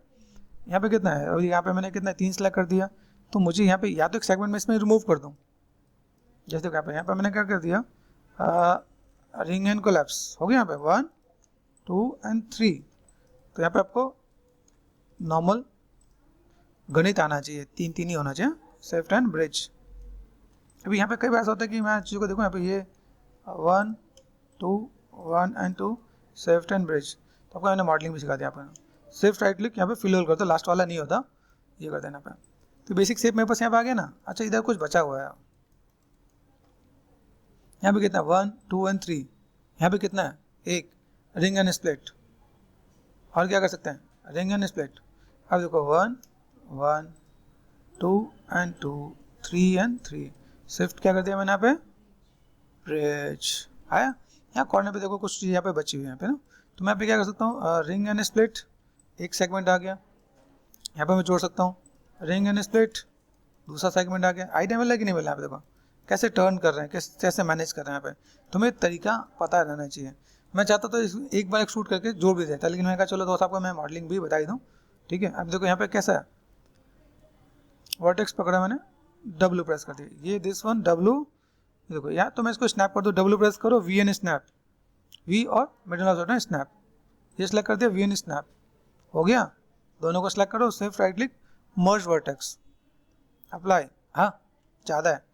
यहाँ पे कितना है, और यहाँ पे मैंने कितना 3 सेलेक्ट कर दिया, तो मुझे यहाँ पे या तो एक सेगमेंट में इसमें रिमूव कर दूँ, जैसे यहाँ पे मैंने क्या कर दिया, रिंग एंड कोलैप्स हो गया यहाँ पे 1 2 and 3, तो यहाँ पे आपको नॉर्मल गणित आना चाहिए, 3 3 ही होना चाहिए, शिफ्ट एंड ब्रिज। अभी यहाँ पे कई बार ऐसा होता है कि मैं चीज़ों को देखूँ, यहाँ पे ये 1 2 1 and 2 शिफ्ट एंड ब्रिज, तो आपको मैंने मॉडलिंग भी सिखा दिया आपने। शिफ्ट राइट क्लिक यहाँ पे फिल होल कर दो, लास्ट वाला नहीं होता, ये कर देना पे, तो बेसिक शेप मेरे पास यहाँ पे आ गया ना। अच्छा इधर कुछ बचा हुआ है, यहाँ पे कितना 1 2 and 3, यहाँ पे कितना है, एक रिंग एंड स्प्लिट, और क्या कर सकते हैं, रिंग एंड स्प्लिट। अब देखो 1 1 2 and 2 3 and 3, शिफ्ट क्या कर दिया मैंने यहाँ पे, ब्रिज आया। यहाँ कॉर्नर पे देखो कुछ चीज़ यहाँ पे बची हुई है यहाँ पे ना, तो मैं यहाँ पे क्या कर सकता हूँ, रिंग एंड स्प्लिट, एक सेगमेंट आ गया, यहाँ पे मैं जोड़ सकता हूँ, रिंग एंड स्प्लिट, दूसरा सेगमेंट आ गया। आइडिया मिला कि नहीं मिला, यहाँ पे देखो कैसे टर्न कर रहे हैं, कैसे मैनेज कर रहे हैं यहाँ पे, तुम्हें तरीका पता रहना चाहिए। मैं चाहता तो एक बार एक शूट करके जोड़ भी देता, लेकिन मैंने कहा चलो दोस्त आपको मैं मॉडलिंग भी बता दूँ, ठीक है। अब देखो यहाँ पे कैसा है, वर्टेक्स पकड़ा मैंने, W प्रेस कर दिया, ये दिस वन W, देखो या तो मैं इसको स्नैप कर दूँ, W प्रेस करो, V एन स्नैप, V और मिडिल ऑफ है स्नैप, ये सेलेक्ट कर दिया, V एन स्नैप हो गया। दोनों को सेलेक्ट करो, सिर्फ राइट क्लिक मर्ज वर्टेक्स, अप्लाई, हाँ ज़्यादा है,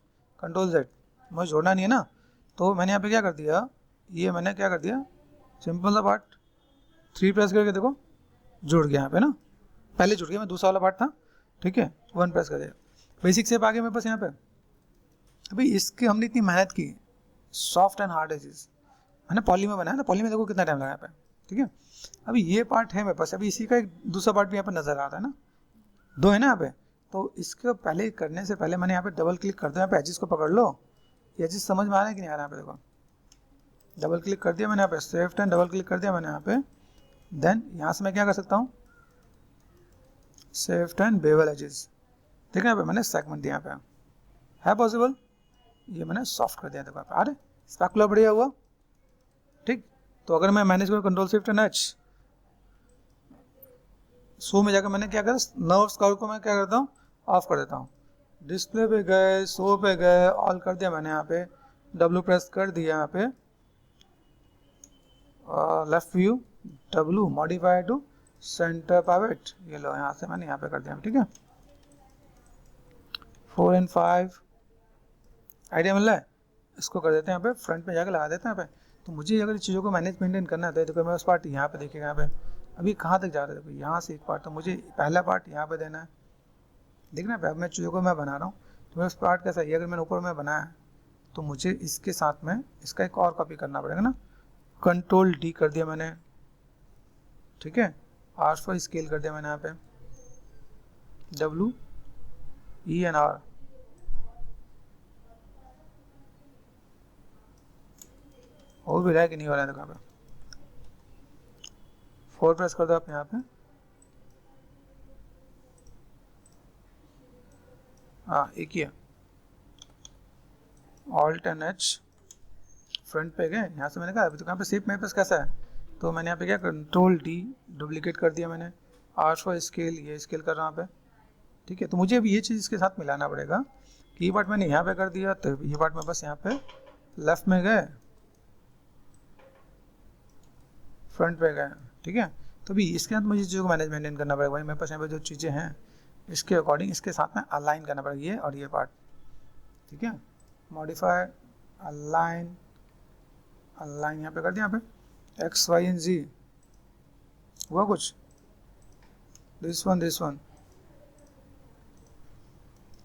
कंट्रोल Z, मुझे जोड़ना नहीं है ना, तो मैंने यहाँ पे क्या कर दिया, ये मैंने क्या कर दिया, सिंपल सा पार्ट 3 प्रेस करके देखो जुड़ गया यहाँ पे ना, पहले जुड़ गया, मैं दूसरा वाला पार्ट था, ठीक है, 1 प्रेस कर दिया, बेसिक शेप आ गया मेरे पास यहाँ पे। अभी इसकी हमने इतनी मेहनत की, सॉफ्ट एंड हार्ड एजेस मैंने पॉली में बनाया ना, पॉली में देखो कितना टाइम लगा यहाँ पे, ठीक है। अभी ये पार्ट है मेरे पास, अभी इसी का एक दूसरा पार्ट भी यहाँ पे नजर आता है ना, 2 है ना यहाँ पे, तो इसको पहले करने से पहले मैंने यहाँ पे डबल क्लिक कर दिया, यहाँ पे एजेस को पकड़ लो, ये एजेस समझ में आ रहा है कि नहीं आ रहा है, यहाँ पे देखो डबल क्लिक कर दिया मैंने यहाँ पे, शिफ्ट एंड डबल क्लिक कर दिया मैंने यहाँ पे, देन यहाँ से मैं क्या कर सकता हूँ, शिफ्ट एंड बेवल एजेस, ठीक है, यहाँ पे मैंने सेगमेंट दिया, यहाँ पे है पॉसिबल, ये मैंने सॉफ्ट कर दिया, देखो यहाँ पे अरे स्पैकुलर बढ़िया हुआ, ठीक। तो अगर मैं मैनेज करूँ control shift and H, show में जाकर मैंने क्या करा, नर्व्स कर्व को मैं क्या करता हूँ, ऑफ कर देता हूँ, डिस्प्ले पे गए, शो पे गए, ऑल कर दिया मैंने यहाँ पे, W प्रेस कर दिया यहाँ पे, left view W, modify to centre pivot, ये लो यहाँ से मैंने यहाँ पे कर दिया, ठीक है। 4 and 5, आइडिया मिल रहा है, इसको कर देते हैं यहाँ पे, फ्रंट में जाकर लगा देते हैं यहाँ पे, तो मुझे अगर चीज़ों को मैनेज मेंटेन करना है तो मैं उस पार्ट यहाँ पे देखिएगा, यहाँ पे अभी कहाँ तक जा रहा है, देखो यहाँ से एक पार्ट, तो मुझे पहला पार्ट यहाँ पे देना है, देखना अब मैं चीज़ों को मैं बना रहा हूँ तो मैं उस पार्ट कैसा है, अगर मैंने ऊपर में बनाया तो मुझे इसके साथ में इसका एक और कॉपी करना पड़ेगा ना, कंट्रोल डी कर दिया मैंने, ठीक है, आर पर स्केल कर दिया मैंने यहाँ पे, WENR, और भी रहा है कि नहीं हो रहा है, देखो यहाँ पे 4 प्रेस कर दो आप यहाँ पे, हाँ एक ही है, Alt and H, फ्रंट पे गए, यहाँ से मैंने कहा अभी तो यहाँ पे शेप मेरे पास कैसा है, तो मैंने यहाँ पे क्या कंट्रोल डी डुप्लीकेट कर दिया मैंने, आर फॉर स्केल, ये स्केल कर रहा हूँ यहाँ पे, ठीक है। तो मुझे अभी ये चीज़ इसके साथ मिलाना पड़ेगा कि ये पार्ट मैंने यहाँ पे कर दिया, तो ये पार्ट में बस यहाँ पे लेफ्ट में गए, फ्रंट पे गए, ठीक है। तो अभी इसके साथ मुझे चीज़ों को मैनेज मेंटेन करना पड़ेगा, भाई मेरे पास यहाँ पे जो चीज़ें हैं इसके अकॉर्डिंग इसके साथ में अलाइन करना पड़ेगा, ये और ये पार्ट, ठीक है। मॉडिफाई, अलाइन, अलाइन यहाँ पे कर दिया, यहाँ पे एक्स वाई एंड जी हुआ कुछ, दिस वन,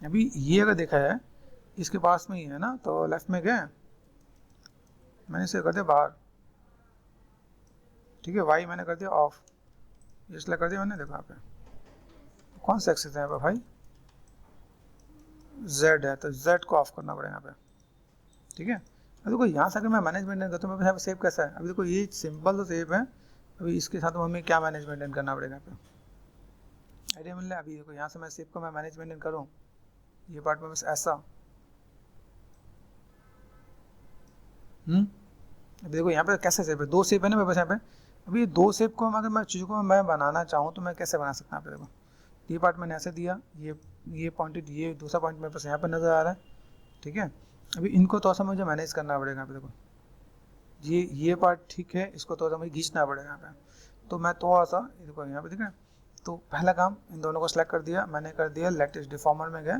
अभी ये अगर देखा है इसके पास में ही है ना, तो लेफ्ट में गए, मैंने इसे कर दिया बाहर, ठीक है, वाई मैंने कर दिया ऑफ, इसलिए कर दिया मैंने, देखो यहाँ पे कौन सा एक्सेस है यहाँ पे भाई, Z है, तो Z को ऑफ करना पड़ेगा यहाँ पे, ठीक है। अब देखो यहाँ से अगर मैं मैनेजमेंट करता हूँ, मेरे यहाँ पे सेव कैसा है, अभी देखो ये सिंपल तो सेव है, अभी इसके साथ हमें क्या मैनेजमेंट करना पड़ेगा यहाँ पे, आइडिया मिल रहा है। अभी देखो यहाँ से मैं सेव को मैं मैनेजमेंट करूँ, ये पार्ट में बस ऐसा, अभी देखो यहाँ पे कैसे सेव है, 2 सेव है ना मेरे पास यहाँ पे, अभी 2 सेव को अगर मैं चीज़ों को मैं बनाना चाहूँ तो मैं कैसे बना सकता हूँ, यहाँ पे देखो ये पार्ट मैंने ऐसे दिया, ये पॉइंटेड, ये दूसरा पॉइंट मेरे पास यहाँ पर नज़र आ रहा है, ठीक है। अभी इनको थोड़ा सा मुझे मैनेज करना पड़ेगा, यहाँ पे देखो ये पार्ट ठीक है, इसको थोड़ा सा मुझे खींचना पड़ेगा यहाँ पे, तो मैं थोड़ा सा देखो यहाँ पे दिख रहा है, तो पहला काम इन दोनों को सेलेक्ट कर दिया मैंने, कर दिया लैटिस डिफॉर्मर में गया,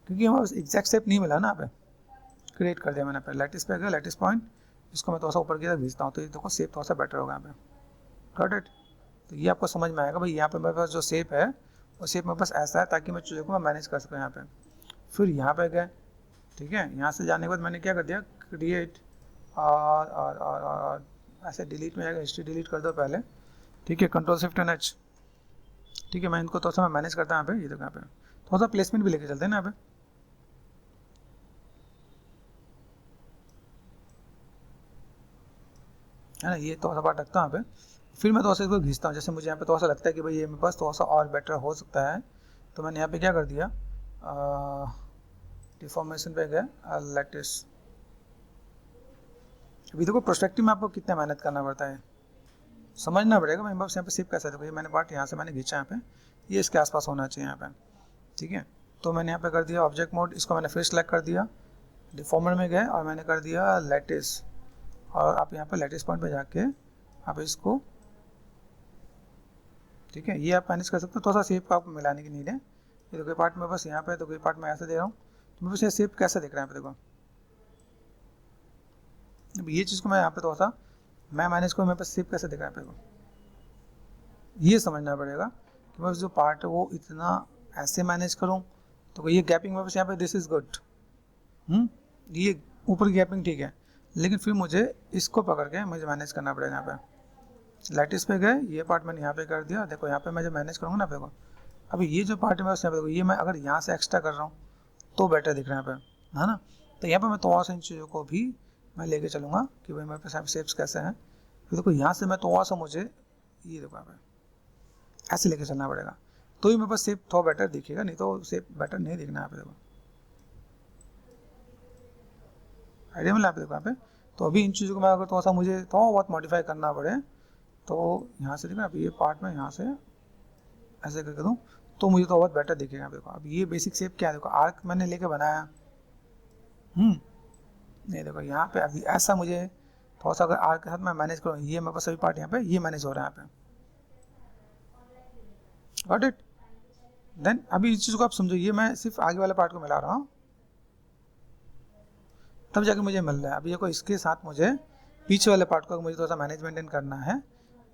क्योंकि हमें एग्जैक्ट शेप नहीं मिला ना, यहाँ पे क्रिएट कर दिया मैंने, पे लैटिस पे गया, लैटिस पॉइंट, इसको मैं थोड़ा सा ऊपर की तरफ खींचता हूँ, तो ये देखो शेप थोड़ा सा बेटर होगा यहाँ पे, गॉट इट। तो ये आपको समझ में आएगा भाई, यहाँ पे मेरे पास जो शेप है वो शेप मेरे पास ऐसा है ताकि मैं चीज़ों को मैं मैनेज कर सकूँ यहाँ पे। फिर यहाँ पे गए, ठीक है, यहाँ से जाने के बाद मैंने क्या कर दिया, क्रिएट और ऐसे डिलीट में जाएगा, हिस्ट्री डिलीट कर दो पहले, ठीक है, कंट्रोल शिफ्ट एंड एच, ठीक है। मैं इनको थोड़ा सा मैं मैनेज करता हूँ यहाँ पे, ये देखो यहाँ पे थोड़ा सा प्लेसमेंट भी लेके चलते हैं ना यहाँ पे, है ना, ये थोड़ा सा पार्ट रखता हूँ यहाँ पे, फिर मैं थोड़ा सा इसको घिसता हूँ, जैसे मुझे यहाँ पे थोड़ा सा लगता है कि भाई ये मेरे पास थोड़ा सा और बेटर हो सकता है, तो मैंने यहाँ पे क्या कर दिया, डिफॉर्मेशन पे गया, लैटिस। अभी देखो प्रोस्पेक्टिव में आपको कितना मेहनत करना पड़ता है, समझना पड़ेगा। मैं बस यहाँ पे सिर्फ कैसा देखो, ये मैंने पार्ट यहाँ से मैंने खींचा यहाँ पे, ये इसके आसपास होना चाहिए यहाँ पे, ठीक है। तो मैंने यहाँ पे कर दिया ऑब्जेक्ट मोड, इसको मैंने फिर सेलेक्ट कर दिया, डिफॉर्मर में गए और मैंने कर दिया लैटिस, और आप यहाँ पे लैटिस पॉइंट पे जाके आप इसको, ठीक है, ये आप मैनेज कर सकते हो, थोड़ा सा शेप को आपको मिलाने की नीड है। ये तो कोई पार्ट में बस यहाँ पे, तो कोई पार्ट में ऐसे दे रहा हूँ, तो मेरे पास ये शेप कैसे दिख रहा है, देखो अब ये चीज़ को मैं यहाँ पे थोड़ा सा मैं मैनेज करूँ, मेरे पास शेप कैसे दिख रहा है, देखो ये समझना पड़ेगा कि बस जो पार्ट है वो इतना ऐसे मैनेज करूँ, तो ये गैपिंग मेरे पास यहाँ पे दिस इज़ गुड, ये ऊपर की गैपिंग ठीक है, लेकिन फिर मुझे इसको पकड़ के मुझे मैनेज करना पड़ेगा। यहाँ पे लैटिस पे गए, ये पार्ट मैंने यहाँ पे कर दिया, देखो यहाँ पे मैं जब मैनेज करूँगा ना, देखो अभी ये जो पार्ट है मैं देखो ये मैं अगर यहाँ से एक्स्ट्रा कर रहा हूँ तो बेटर दिख रहा है यहाँ पे, है ना। तो यहाँ पे मैं थोड़ा सा इन चीज़ों को भी मैं लेके चलूँगा कि भाई मेरे पास यहाँ शेप्स कैसे हैं, तो देखो यहाँ से मैं थोड़ा सा मुझे ये देखो यहाँ पे ऐसे लेके चलना पड़ेगा, तो ही मेरे पास शेप थोड़ा बेटर दिखेगा, नहीं तो शेप बेटर नहीं दिखना है यहाँ पे, देखो आइडिया मिला आप देखो यहाँ पे। तो अभी इन चीज़ों को मैं अगर थोड़ा सा मुझे थोड़ा बहुत मॉडिफाई करना पड़े, तो यहाँ से देखो अभी ये पार्ट में यहाँ से ऐसे करके दूँ तो मुझे तो बहुत बेटर दिखेगा। देखो अब ये बेसिक शेप क्या है, देखो आर्क मैंने लेके बनाया, नहीं देखो यहाँ पे अभी ऐसा मुझे थोड़ा सा अगर आर्क के साथ मैं मैनेज करूँ, ये मेरे पास सभी पार्ट यहाँ पे ये मैनेज हो रहा है यहाँ पे, गॉट इट। देन अभी इस चीज़ को आप समझो, ये मैं सिर्फ आगे वाले पार्ट को मिला रहा हूँ, तब जाके मुझे मिल रहा है। अभी देखो इसके साथ मुझे पीछे वाले पार्ट को मुझे थोड़ा सा मैनेज मेंटेन करना है,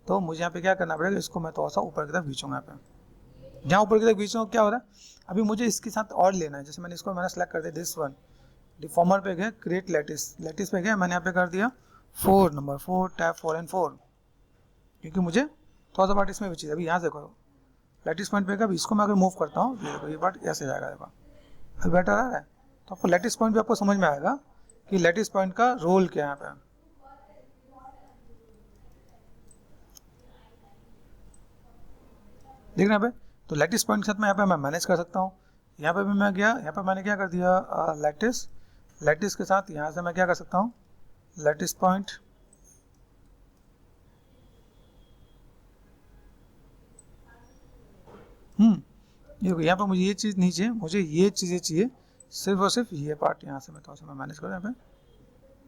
तो मुझे यहाँ पे क्या करना पड़ेगा, इसको मैं थोड़ा सा ऊपर की तरफ खींचूंगा। यहाँ पे जहाँ ऊपर की तरफ खींचूंगा क्या हो रहा है, अभी मुझे इसके साथ और लेना है। जैसे मैंने इसको मैंने सेलेक्ट कर दिया दिस वन, डिफॉर्मर पे गया, क्रिएट लैटिस, लैटिस पे गया, मैंने यहाँ पे कर दिया 4 नंबर 4 टैप 4 एंड 4, क्योंकि मुझे थोड़ा सा पार्ट इसमें भी चाहिए। अभी यहाँ से करो लैटिस पॉइंट पे गया, अभी इसको मैं अगर मूव करता हूँ ये पार्ट ऐसे जाएगा, देखो अभी बेटर आ रहा है। तो आपको लैटिस पॉइंट भी आपको समझ में आएगा कि लैटिस पॉइंट का रोल क्या है यहाँ पे। देखना यहाँ पे, तो लैटिस पॉइंट के साथ मैं यहाँ पे मैं मैनेज कर सकता हूँ। यहाँ पे भी मैं गया, यहाँ पे मैंने क्या कर दिया लैटिस, लैटिस के साथ यहाँ से मैं क्या कर सकता हूँ, लैटिस पॉइंट, ये यहाँ पे मुझे ये चीज़ नहीं चाहिए, मुझे ये चीज़ें चाहिए, सिर्फ और सिर्फ ये पार्ट यहाँ से मैं थोड़ा सा मैं मैनेज करूँ यहाँ पे।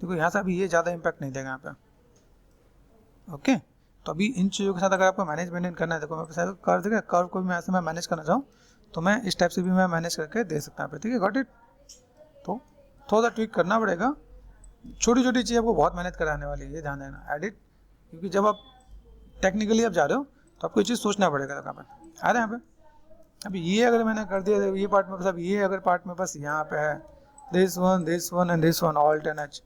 देखो यहाँ से अभी ये ज़्यादा इम्पैक्ट नहीं देगा यहाँ पे, ओके। तो अभी इन चीज़ों के साथ अगर आपको मैनेज मेंटेन करना है, देखो मैं कर्व देखा, कर्व को भी मैं ऐसे मैं मैनेज करना चाहूँ तो मैं इस टाइप से भी मैं मैनेज करके दे सकता हूँ, ठीक है, गॉट इट। तो थोड़ा सा ट्विक करना पड़ेगा, छोटी छोटी चीज़ आपको बहुत मेहनत कराने वाली है, ये ध्यान देना, एडिट, क्योंकि जब आप टेक्निकली आप जा रहे हो तो आपको ये चीज़ सोचना पड़ेगा। यहाँ पे आ रहे हैं यहाँ पे, अभी ये अगर मैंने कर दिया ये पार्ट में, बस ये अगर पार्ट में बस यहाँ पे है this one and this one alt and H,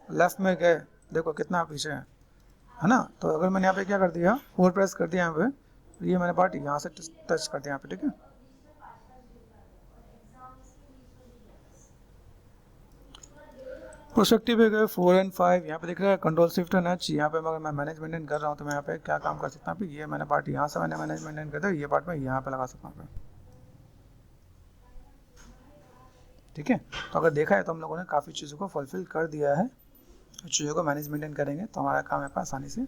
left में गए देखो कितना पीछे है ना। तो अगर मैंने यहाँ पे क्या कर दिया 4 प्रेस कर दिया यहाँ पे, ये मैंने पार्ट यहाँ से टच कर दिया यहाँ पे, ठीक है। प्रोस्पेक्टिव पे गए 4 एंड 5, यहाँ पे दिख रहा है कंट्रोल शिफ्ट एंड एच, यहाँ पे अगर मैं मैनेज मेंटेन कर रहा हूँ तो मैं यहाँ पे क्या काम कर सकता हूँ, ये मैंने पार्ट यहाँ से मैंने मैनेज मेंटेन कर दिया, ये पार्ट मैं यहाँ पे लगा सकता हूँ, ठीक है। तो अगर देखा है तो हम लोगों ने काफ़ी चीज़ों को फुलफिल कर दिया है, चीज़ों को मैनेज मेंटेन करेंगे तो हमारा काम यहाँ पर आसानी से हो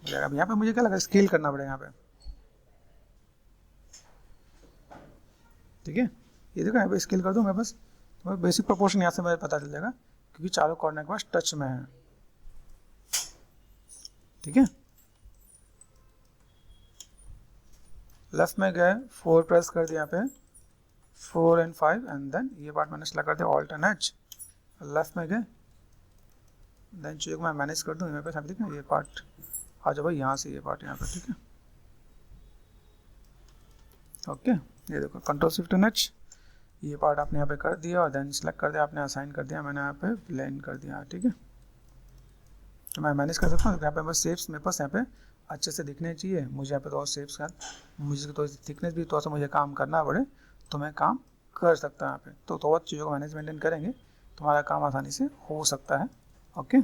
जाएगा। अब यहाँ पे मुझे क्या लगा, स्केल करना पड़ेगा यहाँ पे, ठीक है। ये देखो यहाँ पे स्केल कर दूँ मैं बस, तो बेसिक प्रोपोर्शन यहाँ से मुझे पता चल जाएगा, क्योंकि चारों कॉर्नर के पास टच में है, ठीक है। लेफ्ट में गए 4 प्रेस कर दिया यहाँ पे 4 एंड 5 एंड देन ये पार्ट मैंने सेलेक्ट कर दिया ऑल्ट एंड एच, लेफ्ट में गए, देन चीज़ को मैं मैनेज कर दूँ मेरे पास, ठीक है। ये पार्ट आ जाओ भाई यहाँ से, ये पार्ट यहाँ पे, ठीक है, ओके। ये देखो कंट्रोल शिफ्ट एंड एच, ये पार्ट आपने यहाँ पे कर दिया और देन सेलेक्ट कर दिया, आपने असाइन कर दिया, मैंने यहाँ पे प्लेन कर दिया, ठीक है। तो मैं मैनेज कर सकता हूँ यहाँ पे, बस शेप्स मेरे पास यहाँ पे अच्छे से दिखने चाहिए, मुझे यहाँ पे थोड़ा शेप्स का मुझे तो थिकनेस भी थोड़ा सा मुझे काम करना पड़े तो मैं काम कर सकता हूँ यहाँ पे। तो थोड़ा चीज़ों को मैनेज मेंटेन करेंगे तो हमारा काम आसानी से हो सकता है, ओके।